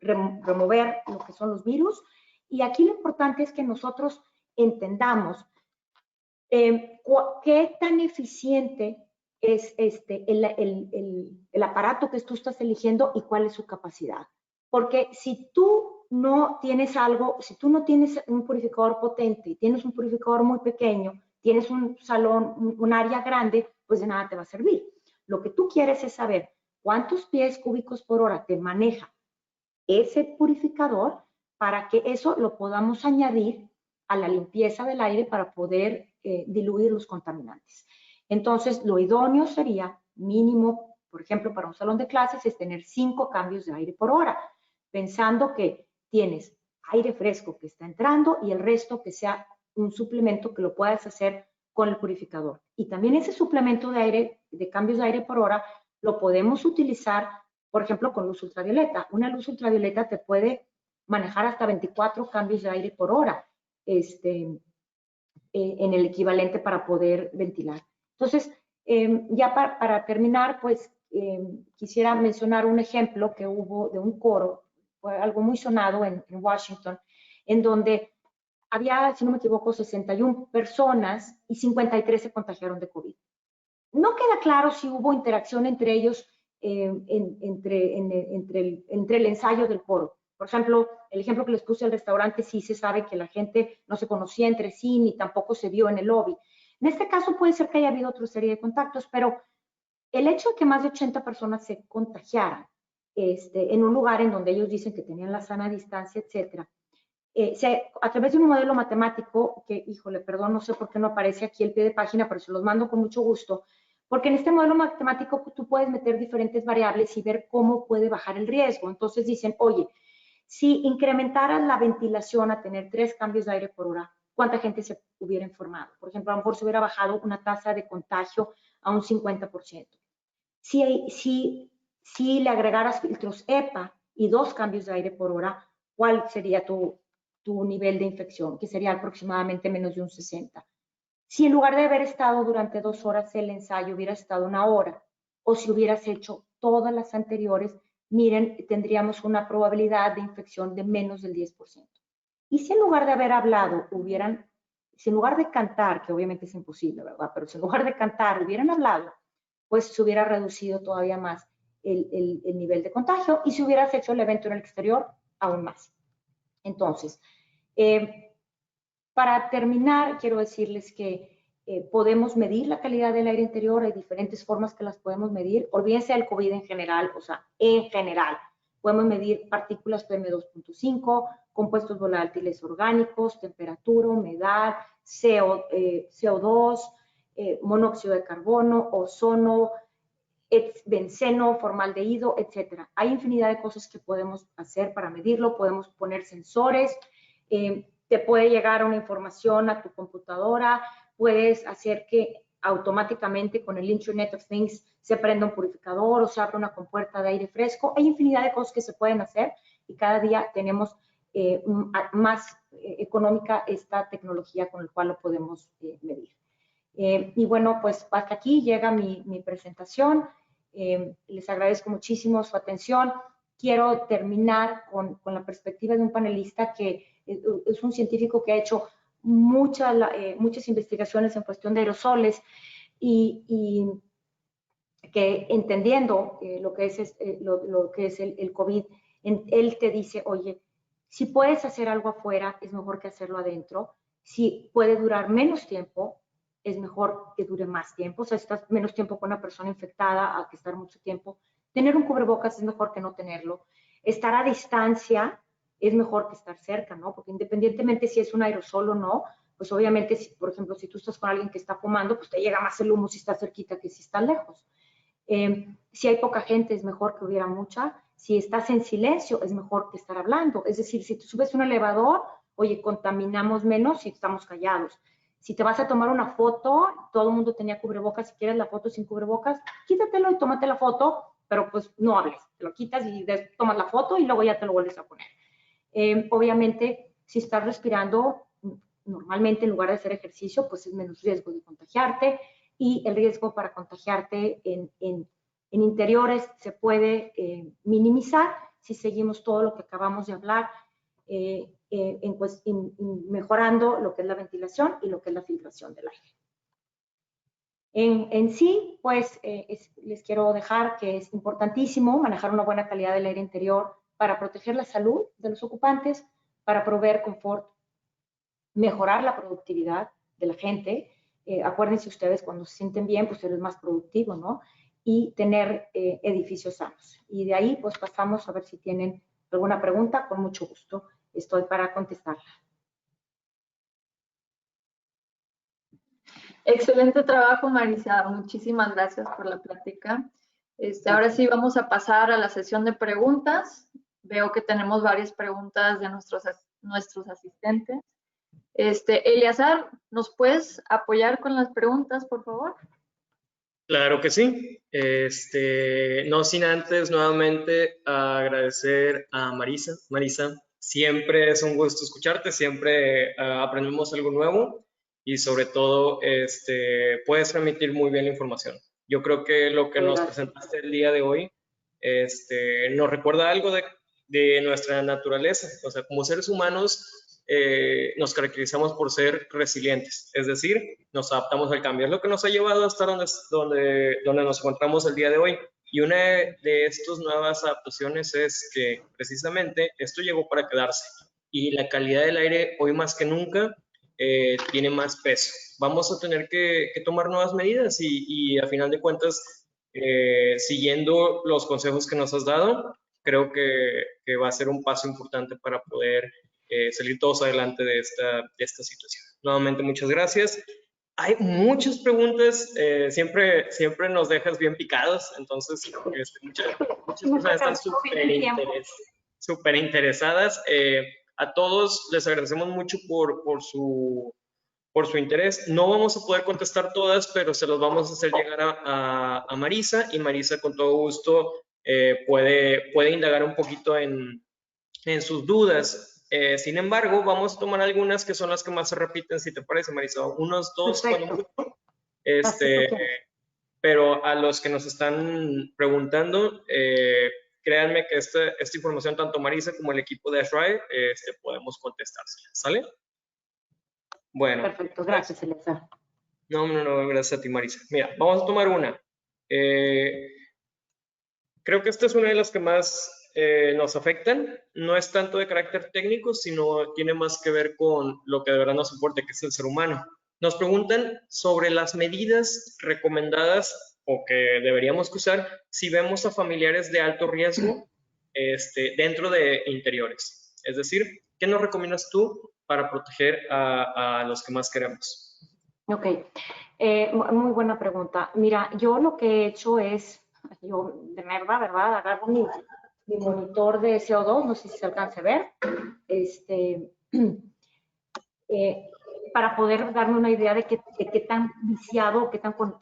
remover lo que son los virus. Y aquí lo importante es que nosotros entendamos qué tan eficiente es el aparato que tú estás eligiendo y cuál es su capacidad. Porque si tú no tienes algo, si tú no tienes un purificador potente, tienes un purificador muy pequeño, tienes un salón, un área grande, pues de nada te va a servir. Lo que tú quieres es saber cuántos pies cúbicos por hora te maneja ese purificador para que eso lo podamos añadir a la limpieza del aire para poder diluir los contaminantes. Entonces, lo idóneo sería mínimo, por ejemplo, para un salón de clases, es tener 5 cambios de aire por hora, pensando que tienes aire fresco que está entrando y el resto que sea un suplemento que lo puedas hacer con el purificador. Y también ese suplemento de aire, de cambios de aire por hora, lo podemos utilizar, por ejemplo, con luz ultravioleta. Una luz ultravioleta te puede manejar hasta 24 cambios de aire por hora en el equivalente para poder ventilar. Entonces, ya para terminar, pues quisiera mencionar un ejemplo que hubo de un coro, fue algo muy sonado en Washington, en donde había, si no me equivoco, 61 personas y 53 se contagiaron de COVID. No queda claro si hubo interacción entre ellos entre el ensayo del coro. Por ejemplo, el ejemplo que les puse al restaurante, sí se sabe que la gente no se conocía entre sí ni tampoco se vio en el lobby. En este caso puede ser que haya habido otra serie de contactos, pero el hecho de que más de 80 personas se contagiaran en un lugar en donde ellos dicen que tenían la sana distancia, etcétera, a través de un modelo matemático, que, híjole, perdón, no sé por qué no aparece aquí el pie de página, pero se los mando con mucho gusto, porque en este modelo matemático tú puedes meter diferentes variables y ver cómo puede bajar el riesgo. Entonces dicen, oye, si incrementaran la ventilación a tener 3 cambios de aire por hora, ¿cuánta gente se hubiera informado? Por ejemplo, a lo mejor se hubiera bajado una tasa de contagio a un 50%. Si le agregaras filtros EPA y 2 cambios de aire por hora, ¿cuál sería tu nivel de infección? Que sería aproximadamente menos de un 60. Si en lugar de haber estado durante 2 horas el ensayo hubiera estado 1 hora, o si hubieras hecho todas las anteriores, miren, tendríamos una probabilidad de infección de menos del 10%. Y si en lugar de haber hablado si en lugar de cantar, que obviamente es imposible, ¿verdad? Pero si en lugar de cantar hubieran hablado, pues se hubiera reducido todavía más el nivel de contagio, y si hubieras hecho el evento en el exterior, aún más. Entonces, para terminar, quiero decirles que podemos medir la calidad del aire interior, hay diferentes formas que las podemos medir. Olvídense del COVID en general, o sea, en general. Podemos medir partículas PM2.5, compuestos volátiles orgánicos, temperatura, humedad, CO2, monóxido de carbono, ozono, benceno, formaldehído, etcétera. Hay infinidad de cosas que podemos hacer para medirlo, podemos poner sensores, te puede llegar una información a tu computadora, puedes hacer que automáticamente con el Internet of Things se prenda un purificador o se abra una compuerta de aire fresco. Hay infinidad de cosas que se pueden hacer y cada día tenemos más económica esta tecnología con la cual lo podemos medir. Y bueno, pues hasta aquí llega mi presentación. Les agradezco muchísimo su atención. Quiero terminar con la perspectiva de un panelista que es un científico que ha hecho muchas investigaciones en cuestión de aerosoles y que entendiendo lo que es el COVID, él te dice, oye, si puedes hacer algo afuera, es mejor que hacerlo adentro. Si puede durar menos tiempo, es mejor que dure más tiempo. O sea, si estás menos tiempo con una persona infectada a que estar mucho tiempo. Tener un cubrebocas es mejor que no tenerlo. Estar a distancia es mejor que estar cerca, ¿no? Porque independientemente si es un aerosol o no, pues obviamente, si, por ejemplo, si tú estás con alguien que está fumando, pues te llega más el humo si está cerquita que si está lejos. Si hay poca gente, es mejor que hubiera mucha. Si estás en silencio, es mejor que estar hablando. Es decir, si tú subes un elevador, oye, contaminamos menos si estamos callados. Si te vas a tomar una foto, todo el mundo tenía cubrebocas, si quieres la foto sin cubrebocas, quítatelo y tómate la foto, pero pues no hables, te lo quitas y tomas la foto y luego ya te lo vuelves a poner. Obviamente, si estás respirando normalmente en lugar de hacer ejercicio, pues es menos riesgo de contagiarte y el riesgo para contagiarte en interiores se puede minimizar si seguimos todo lo que acabamos de hablar, mejorando lo que es la ventilación y lo que es la filtración del aire. En sí, pues les quiero dejar que es importantísimo manejar una buena calidad del aire interior para proteger la salud de los ocupantes, para proveer confort, mejorar la productividad de la gente. Acuérdense ustedes, cuando se sienten bien, pues eres más productivo, ¿no? Y tener edificios sanos. Y de ahí, pues pasamos a ver si tienen alguna pregunta, con mucho gusto estoy para contestarla. Excelente trabajo, Marisa. Muchísimas gracias por la plática. Ahora sí vamos a pasar a la sesión de preguntas. Veo que tenemos varias preguntas de nuestros asistentes. Eleazar, ¿nos puedes apoyar con las preguntas, por favor? Claro que sí. No sin antes nuevamente agradecer a Marisa. Marisa, siempre es un gusto escucharte, siempre aprendemos algo nuevo y sobre todo puedes transmitir muy bien la información. Yo creo que lo que nos presentaste el día de hoy nos recuerda algo de nuestra naturaleza. O sea, como seres humanos nos caracterizamos por ser resilientes, es decir, nos adaptamos al cambio. Es lo que nos ha llevado a estar donde nos encontramos el día de hoy. Y una de estas nuevas adaptaciones es que precisamente esto llegó para quedarse y la calidad del aire hoy más que nunca tiene más peso. Vamos a tener que tomar nuevas medidas y a final de cuentas, siguiendo los consejos que nos has dado, creo que va a ser un paso importante para poder salir todos adelante de esta situación. Nuevamente, muchas gracias. Hay muchas preguntas, siempre nos dejas bien picados, entonces muchas personas están súper interesadas. A todos les agradecemos mucho por su interés. No vamos a poder contestar todas, pero se los vamos a hacer llegar a Marisa, y Marisa con todo gusto puede indagar un poquito en sus dudas. Sin embargo, vamos a tomar algunas que son las que más se repiten, si te parece, Marisa. Unos dos, cuando mucho. Pero a los que nos están preguntando, créanme que esta información, tanto Marisa como el equipo de ASHRAE, podemos contestársela, ¿sale? Bueno. Perfecto, gracias, Elisa. No, gracias a ti, Marisa. Mira, vamos a tomar una. Creo que esta es una de las que más nos afectan. No es tanto de carácter técnico, sino tiene más que ver con lo que de verdad nos importa, que es el ser humano. Nos preguntan sobre las medidas recomendadas o que deberíamos usar si vemos a familiares de alto riesgo dentro de interiores. Es decir, ¿qué nos recomiendas tú para proteger a los que más queremos? Ok, muy buena pregunta. Mira, yo lo que he hecho es, yo de verdad, agarro mi monitor de CO2, no sé si se alcanza a ver, para poder darme una idea de qué tan viciado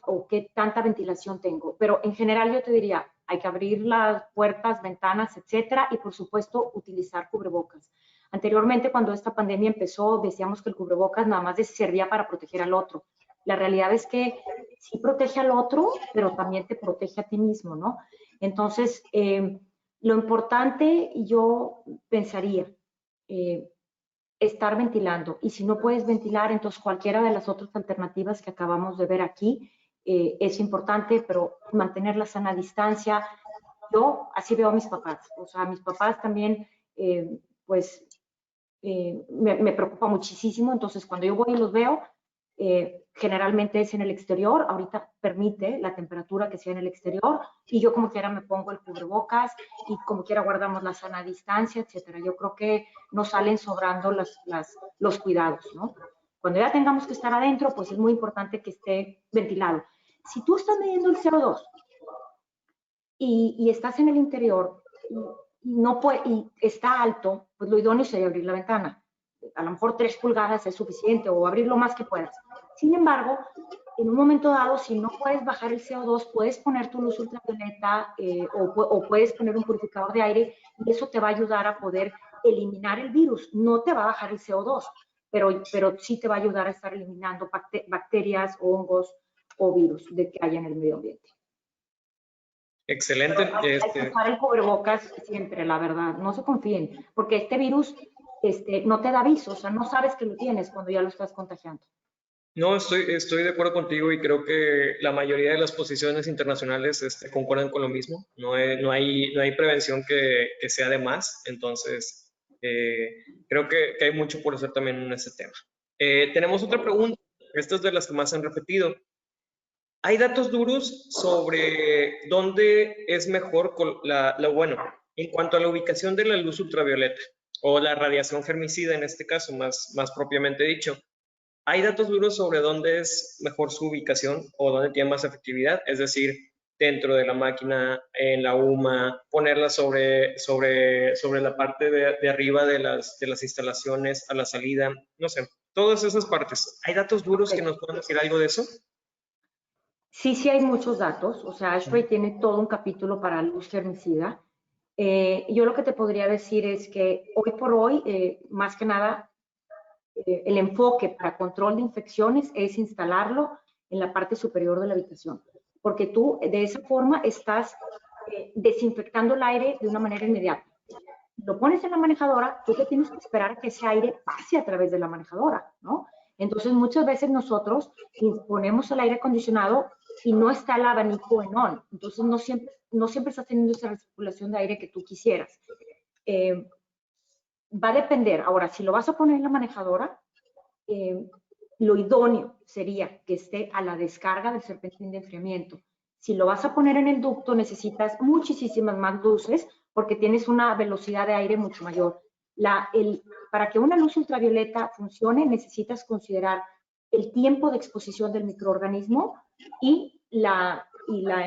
o qué tanta ventilación tengo. Pero en general yo te diría, hay que abrir las puertas, ventanas, etcétera, y por supuesto utilizar cubrebocas. Anteriormente, cuando esta pandemia empezó, decíamos que el cubrebocas nada más servía para proteger al otro. La realidad es que sí protege al otro, pero también te protege a ti mismo, ¿no? Entonces, lo importante, yo pensaría, estar ventilando. Y si no puedes ventilar, entonces cualquiera de las otras alternativas que acabamos de ver aquí es importante, pero mantener la sana distancia. Yo así veo a mis papás. O sea, mis papás también, me preocupa muchísimo. Entonces, cuando yo voy y los veo, Generalmente es en el exterior, ahorita permite la temperatura que sea en el exterior y yo como quiera me pongo el cubrebocas y como quiera guardamos la sana distancia, etcétera. Yo creo que nos salen sobrando los cuidados, ¿no? Cuando ya tengamos que estar adentro, pues es muy importante que esté ventilado. Si tú estás midiendo el CO2 y estás en el interior y está alto, pues lo idóneo sería abrir la ventana. A lo mejor 3 pulgadas es suficiente o abrir lo más que puedas. Sin embargo, en un momento dado, si no puedes bajar el CO2, puedes poner tu luz ultravioleta o puedes poner un purificador de aire y eso te va a ayudar a poder eliminar el virus. No te va a bajar el CO2, pero sí te va a ayudar a estar eliminando bacterias, hongos o virus de que haya en el medio ambiente. Excelente. Hay que usar el cubrebocas siempre, la verdad. No se confíen, porque este virus no te da aviso, o sea, no sabes que lo tienes cuando ya lo estás contagiando. No, estoy de acuerdo contigo y creo que la mayoría de las posiciones internacionales concuerdan con lo mismo. No hay prevención que sea de más, entonces creo que hay mucho por hacer también en este tema. Tenemos otra pregunta, esta es de las que más han repetido. ¿Hay datos duros sobre dónde es mejor, bueno, en cuanto a la ubicación de la luz ultravioleta o la radiación germicida en este caso, más propiamente dicho? ¿Hay datos duros sobre dónde es mejor su ubicación o dónde tiene más efectividad? Es decir, dentro de la máquina, en la UMA, ponerla sobre la parte de arriba de las instalaciones, a la salida, no sé, todas esas partes. ¿Hay datos duros que nos puedan decir algo de eso? Sí hay muchos datos, o sea, ASHRAE tiene todo un capítulo para luz germicida. Yo lo que te podría decir es que hoy por hoy, más que nada, el enfoque para control de infecciones es instalarlo en la parte superior de la habitación, porque tú de esa forma estás desinfectando el aire de una manera inmediata. Lo pones en la manejadora, tú te tienes que esperar a que ese aire pase a través de la manejadora, ¿no? Entonces, muchas veces nosotros ponemos el aire acondicionado y no está el abanico en on. Entonces, no siempre estás teniendo esa recirculación de aire que tú quisieras. Va a depender. Ahora, si lo vas a poner en la manejadora, lo idóneo sería que esté a la descarga del serpentín de enfriamiento. Si lo vas a poner en el ducto, necesitas muchísimas más luces porque tienes una velocidad de aire mucho mayor. Para que una luz ultravioleta funcione, necesitas considerar el tiempo de exposición del microorganismo y la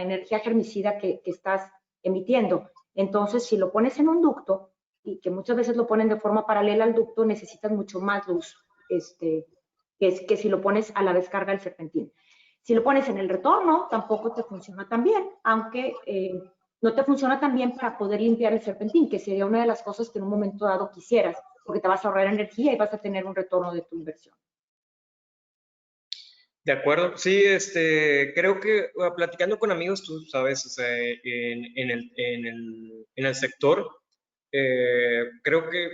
energía germicida que estás emitiendo. Entonces, si lo pones en un ducto, y que muchas veces lo ponen de forma paralela al ducto, necesitas mucho más luz que si lo pones a la descarga del serpentín. Si lo pones en el retorno, tampoco te funciona tan bien, aunque no te funciona tan bien para poder limpiar el serpentín, que sería una de las cosas que en un momento dado quisieras, porque te vas a ahorrar energía y vas a tener un retorno de tu inversión. De acuerdo, sí, creo que platicando con amigos, tú sabes, o sea, en el sector, creo que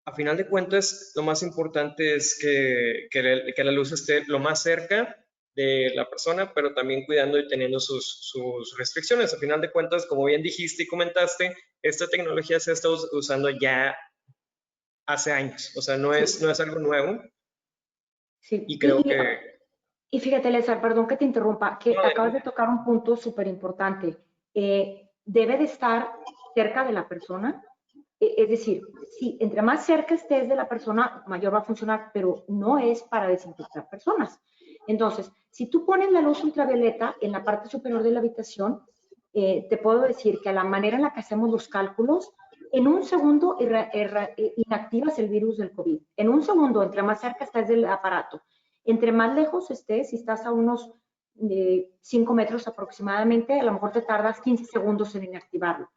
a final de cuentas lo más importante es que la luz esté lo más cerca de la persona, pero también cuidando y teniendo sus restricciones. A final de cuentas, como bien dijiste y comentaste, esta tecnología se ha estado usando ya hace años, o sea, no es algo nuevo. Sí. Y creo que... Y fíjate, Lezar, perdón que te interrumpa, que acabas de tocar un punto súper importante. Debe de estar cerca de la persona. Es decir, sí, entre más cerca estés de la persona, mayor va a funcionar, pero no es para desinfectar personas. Entonces, si tú pones la luz ultravioleta en la parte superior de la habitación, te puedo decir que a la manera en la que hacemos los cálculos, en un segundo inactivas el virus del COVID. En un segundo, entre más cerca estés del aparato. Entre más lejos estés, si estás a unos 5 metros aproximadamente, a lo mejor te tardas 15 segundos en inactivarlo.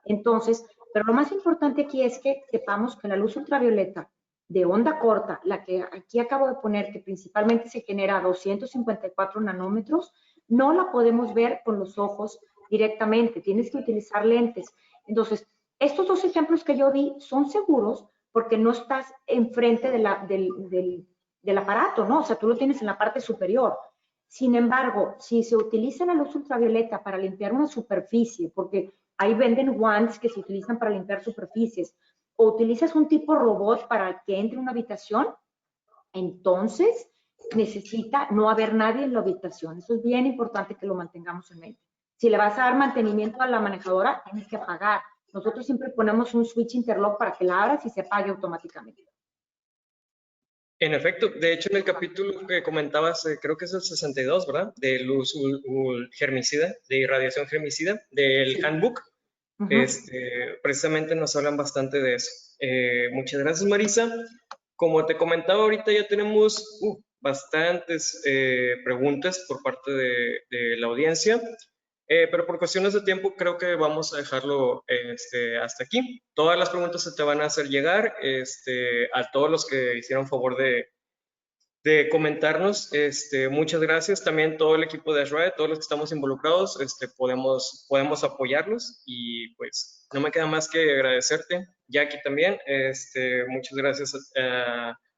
Entonces, pero lo más importante aquí es que sepamos que la luz ultravioleta de onda corta, la que aquí acabo de poner, que principalmente se genera a 254 nanómetros, no la podemos ver con los ojos directamente, tienes que utilizar lentes. Entonces, estos dos ejemplos que yo di son seguros porque no estás enfrente del aparato, ¿no? O sea, tú lo tienes en la parte superior. Sin embargo, si se utiliza la luz ultravioleta para limpiar una superficie, porque ahí venden wands que se utilizan para limpiar superficies, o utilizas un tipo robot para que entre a una habitación, entonces necesita no haber nadie en la habitación. Eso es bien importante que lo mantengamos en mente. Si le vas a dar mantenimiento a la manejadora, tienes que apagar. Nosotros siempre ponemos un switch interlock para que la abras y se apague automáticamente. En efecto, de hecho en el capítulo que comentabas, creo que es el 62, ¿verdad? De luz germicida, de irradiación germicida, del handbook, precisamente nos hablan bastante de eso. Muchas gracias, Marisa. Como te comentaba ahorita, ya tenemos bastantes preguntas por parte de la audiencia. Pero por cuestiones de tiempo creo que vamos a dejarlo hasta aquí. Todas las preguntas se te van a hacer llegar a todos los que hicieron favor de comentarnos. Muchas gracias. También todo el equipo de ASHRAE, todos los que estamos involucrados, podemos apoyarlos y pues no me queda más que agradecerte. Jackie también, muchas gracias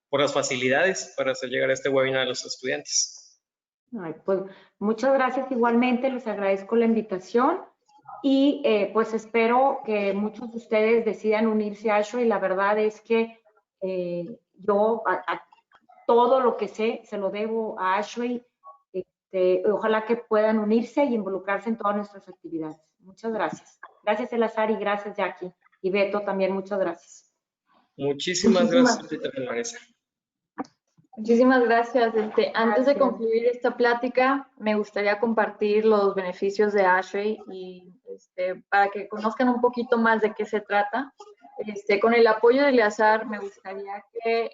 por las facilidades para hacer llegar este webinar a los estudiantes. Ay, pues muchas gracias igualmente, les agradezco la invitación y pues espero que muchos de ustedes decidan unirse a ASHRAE y la verdad es que yo todo lo que sé se lo debo a ASHRAE. Ojalá que puedan unirse y involucrarse en todas nuestras actividades. Muchas gracias. Gracias, Elazar, y gracias, Jackie. Y Beto también, muchas gracias. Muchísimas gracias a ti también, Marisa. Muchísimas gracias. Antes de concluir esta plática, me gustaría compartir los beneficios de ASHRAE y para que conozcan un poquito más de qué se trata. Con el apoyo de Eleazar, me gustaría que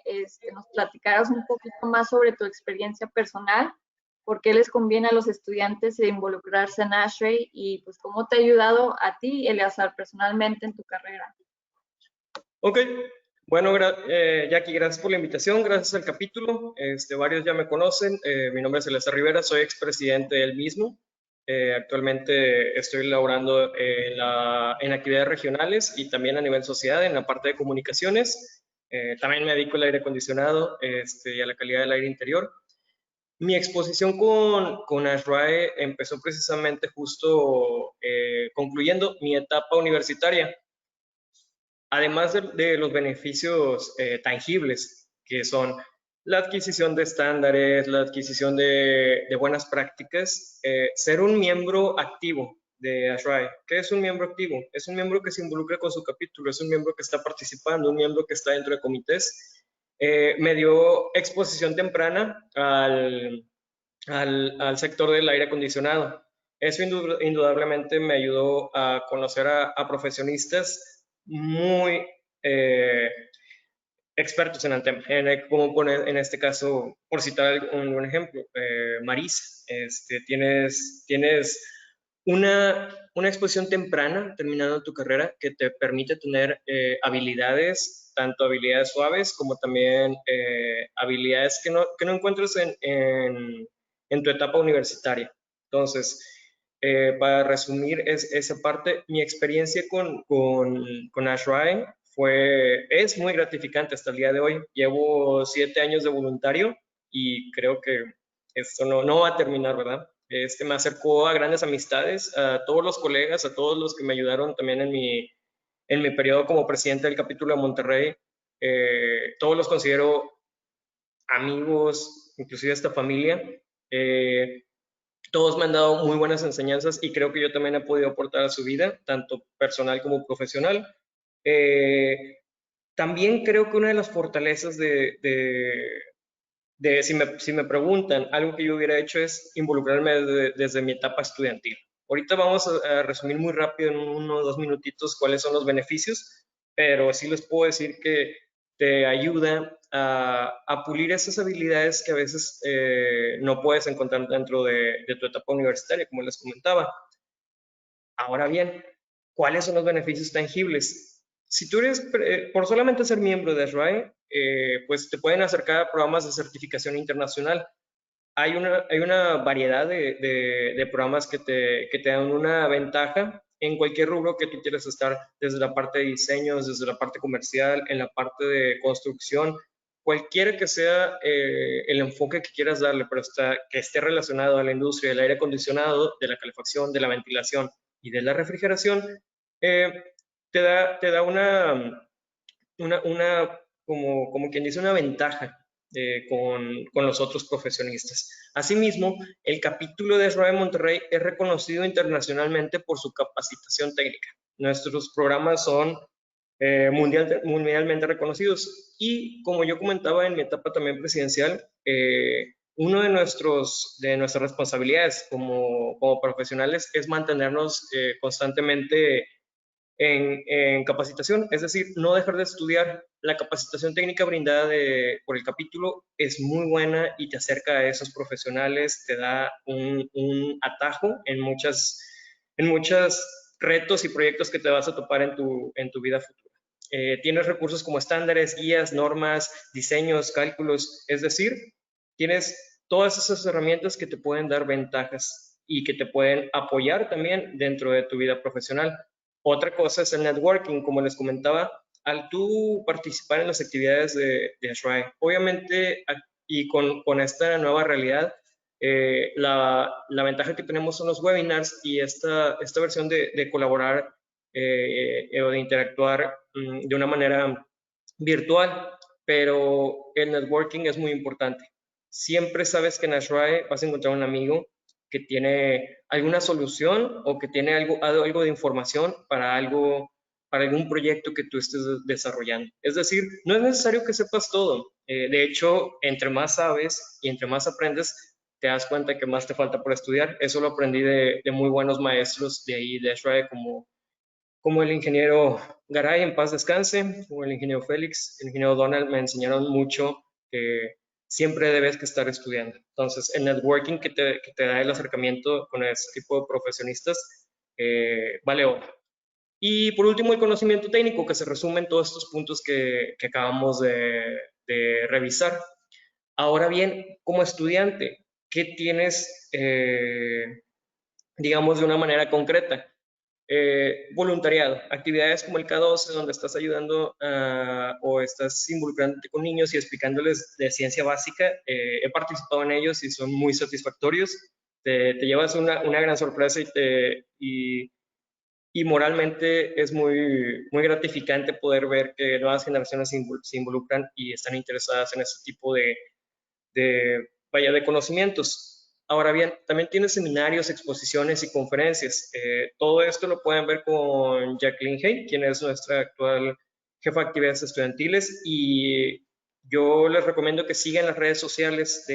nos platicaras un poquito más sobre tu experiencia personal, por qué les conviene a los estudiantes involucrarse en ASHRAE y pues cómo te ha ayudado a ti, Eleazar, personalmente en tu carrera. Ok. Bueno, Jackie, gracias por la invitación, gracias al capítulo. Varios ya me conocen, mi nombre es Eleazar Rivera, soy expresidente del mismo. Actualmente estoy laborando en actividades regionales y también a nivel sociedad en la parte de comunicaciones. También me dedico al aire acondicionado y a la calidad del aire interior. Mi exposición con ASHRAE empezó precisamente justo concluyendo mi etapa universitaria. Además de los beneficios tangibles, que son la adquisición de estándares, la adquisición de buenas prácticas, ser un miembro activo de ASHRAE. ¿Qué es un miembro activo? Es un miembro que se involucra con su capítulo, es un miembro que está participando, un miembro que está dentro de comités. Me dio exposición temprana al sector del aire acondicionado. Eso indudablemente me ayudó a conocer a profesionistas muy expertos en el tema, como en este caso, por citar un ejemplo, Marisa, tienes una exposición temprana terminando tu carrera que te permite tener habilidades, tanto habilidades suaves como también habilidades que no encuentres en tu etapa universitaria. Entonces, para resumir esa parte, mi experiencia con ASHRAE es muy gratificante hasta el día de hoy. Llevo 7 años de voluntario y creo que esto no va a terminar, ¿verdad? Me acercó a grandes amistades, a todos los colegas, a todos los que me ayudaron también en mi periodo como presidente del capítulo de Monterrey. Todos los considero amigos, inclusive esta familia. Todos me han dado muy buenas enseñanzas y creo que yo también he podido aportar a su vida, tanto personal como profesional. También creo que una de las fortalezas si me preguntan, algo que yo hubiera hecho es involucrarme desde mi etapa estudiantil. Ahorita vamos a resumir muy rápido en 1 o 2 minutitos cuáles son los beneficios, pero sí les puedo decir que te ayuda a pulir esas habilidades que a veces no puedes encontrar dentro de tu etapa universitaria, como les comentaba. Ahora bien, ¿cuáles son los beneficios tangibles? Si tú eres, por solamente ser miembro de ASHRAE, pues te pueden acercar a programas de certificación internacional. Hay una variedad de programas que te dan una ventaja en cualquier rubro que tú quieras estar, desde la parte de diseños, desde la parte comercial, en la parte de construcción, cualquiera que sea el enfoque que quieras darle, pero que esté relacionado a la industria del aire acondicionado, de la calefacción, de la ventilación y de la refrigeración, te da como quien dice, una ventaja con los otros profesionistas. Asimismo, el capítulo de SRAE Monterrey es reconocido internacionalmente por su capacitación técnica. Nuestros programas son mundialmente reconocidos y, como yo comentaba en mi etapa también presidencial, una de nuestras responsabilidades como profesionales es mantenernos constantemente en capacitación, es decir, no dejar de estudiar. La capacitación técnica brindada por el capítulo es muy buena y te acerca a esos profesionales, te da un atajo en muchos retos y proyectos que te vas a topar en tu vida futura. Tienes recursos como estándares, guías, normas, diseños, cálculos, es decir, tienes todas esas herramientas que te pueden dar ventajas y que te pueden apoyar también dentro de tu vida profesional. Otra cosa es el networking, como les comentaba, al tú participar en las actividades de SRAE, obviamente, y con esta nueva realidad, la ventaja que tenemos son los webinars y esta versión de colaborar o de interactuar de una manera virtual, pero el networking es muy importante. Siempre sabes que en SRAE vas a encontrar un amigo que tiene alguna solución o que tiene algo de información para algún proyecto que tú estés desarrollando. Es decir, no es necesario que sepas todo. De hecho, entre más sabes y entre más aprendes, te das cuenta que más te falta por estudiar. Eso lo aprendí de muy buenos maestros de ahí, de SRAE, como el ingeniero Garay, en paz descanse, como el ingeniero Félix, el ingeniero Donald, me enseñaron mucho que siempre debes que estar estudiando. Entonces, el networking que te da el acercamiento con este tipo de profesionistas vale oro. Y por último, el conocimiento técnico, que se resume en todos estos puntos que acabamos de revisar. Ahora bien, como estudiante, ¿qué tienes, digamos, de una manera concreta? Voluntariado, actividades como el K12, donde estás ayudando o estás involucrándote con niños y explicándoles de ciencia básica. He participado en ellos y son muy satisfactorios. Te llevas una gran sorpresa y moralmente es muy gratificante poder ver que nuevas generaciones se involucran y están interesadas en este tipo de conocimientos. Ahora bien, también tiene seminarios, exposiciones y conferencias. Todo esto lo pueden ver con Jacqueline Hay, quien es nuestra actual jefa de actividades estudiantiles, y yo les recomiendo que sigan las redes sociales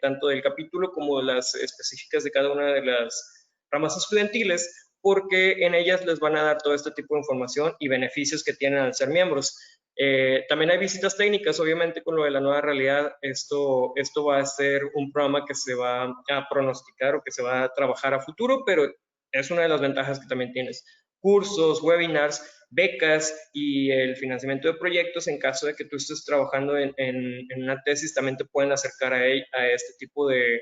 tanto del capítulo como las específicas de cada una de las ramas estudiantiles, porque en ellas les van a dar todo este tipo de información y beneficios que tienen al ser miembros. También hay visitas técnicas, obviamente con lo de la nueva realidad, esto va a ser un programa que se va a pronosticar o que se va a trabajar a futuro, pero es una de las ventajas que también tienes. Cursos, webinars, becas y el financiamiento de proyectos en caso de que tú estés trabajando en una tesis, también te pueden acercar a este tipo de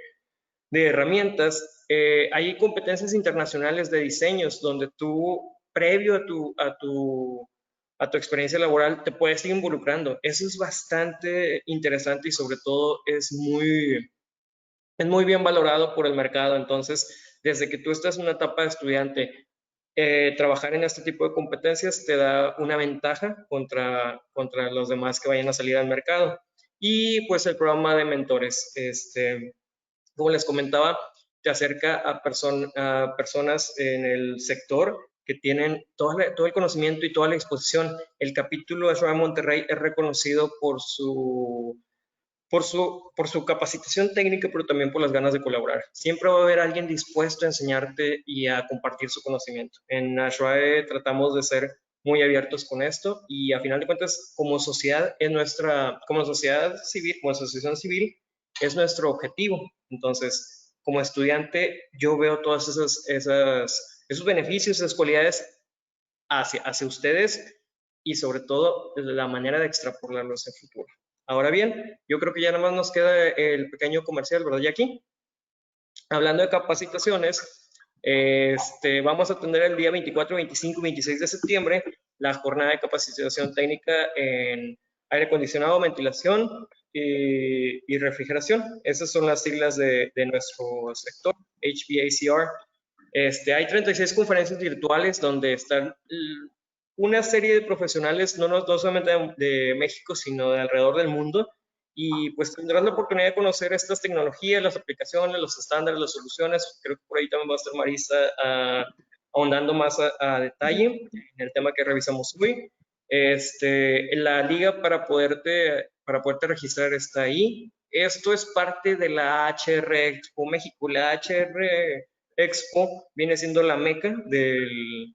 herramientas. Hay competencias internacionales de diseños donde tú, previo a tu experiencia laboral, te puedes ir involucrando. Eso es bastante interesante y sobre todo es muy bien valorado por el mercado. Entonces, desde que tú estás en una etapa de estudiante, trabajar en este tipo de competencias te da una ventaja contra los demás que vayan a salir al mercado. Y pues el programa de mentores, como les comentaba, te acerca a personas en el sector que tienen todo el conocimiento y toda la exposición. El capítulo de SRAE Monterrey es reconocido por su capacitación técnica, pero también por las ganas de colaborar. Siempre va a haber alguien dispuesto a enseñarte y a compartir su conocimiento. En SRAE tratamos de ser muy abiertos con esto y a final de cuentas, como sociedad, como sociedad civil, como asociación civil, es nuestro objetivo. Entonces, como estudiante, yo veo todos esos beneficios, esas cualidades hacia ustedes y sobre todo la manera de extrapolarlos en futuro. Ahora bien, yo creo que ya nada más nos queda el pequeño comercial, ¿verdad, Jackie? Hablando de capacitaciones, vamos a tener el día 24, 25 y 26 de septiembre la jornada de capacitación técnica en aire acondicionado, ventilación y refrigeración. Esas son las siglas de nuestro sector, HVACR. Hay 36 conferencias virtuales donde están una serie de profesionales, no solamente de México, sino de alrededor del mundo, y pues tendrás la oportunidad de conocer estas tecnologías, las aplicaciones, los estándares, las soluciones. Creo que por ahí también va a estar Marisa ahondando más a detalle en el tema que revisamos hoy. La liga para poderte registrar está ahí. Esto es parte de la HR Expo México. La HR Expo viene siendo la meca del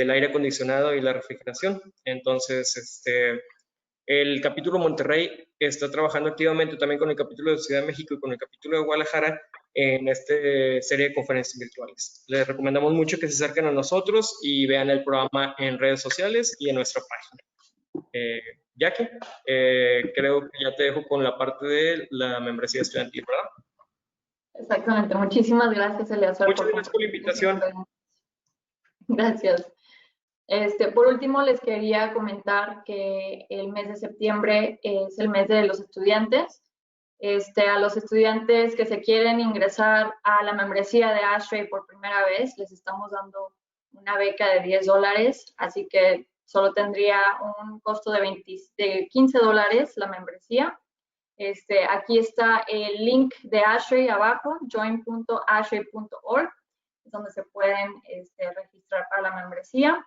aire acondicionado y la refrigeración. Entonces, el capítulo Monterrey está trabajando activamente también con el capítulo de Ciudad de México y con el capítulo de Guadalajara en esta serie de conferencias virtuales. Les recomendamos mucho que se acerquen a nosotros y vean el programa en redes sociales y en nuestra página. Jackie, creo que ya te dejo con la parte de la membresía estudiantil, ¿verdad? Exactamente. Muchísimas gracias, Eleazar. Muchas gracias por la invitación. Gracias. Por último, les quería comentar que el mes de septiembre es el mes de los estudiantes. A los estudiantes que se quieren ingresar a la membresía de ASHRAE por primera vez, les estamos dando una beca de $10, así que solo tendría un costo de $15 la membresía. Aquí está el link de ASHRAE abajo, join.ashrae.org, es donde se pueden registrar para la membresía.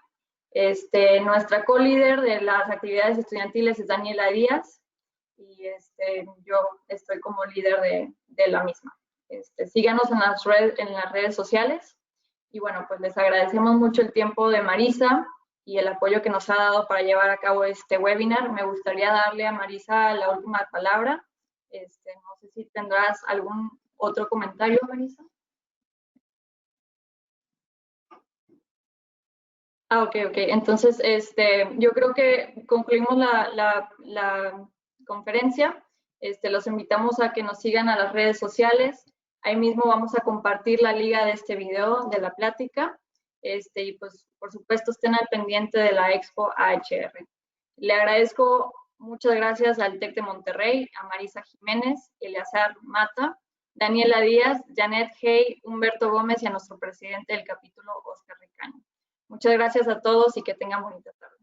Nuestra co-líder de las actividades estudiantiles es Daniela Díaz y yo estoy como líder de la misma. Síganos en las redes sociales y bueno, pues les agradecemos mucho el tiempo de Marisa y el apoyo que nos ha dado para llevar a cabo este webinar. Me gustaría darle a Marisa la última palabra. No sé si tendrás algún otro comentario, Marisa. Ok. Entonces, yo creo que concluimos la conferencia. Los invitamos a que nos sigan a las redes sociales. Ahí mismo vamos a compartir la liga de este video, de la plática. Y pues, por supuesto, estén al pendiente de la Expo AHR. Le agradezco, muchas gracias al TEC de Monterrey, a Marisa Jiménez, Eleazar Mata, Daniela Díaz, Janet Hey, Humberto Gómez y a nuestro presidente del capítulo, Oscar Ricaño. Muchas gracias a todos y que tengan bonita tarde.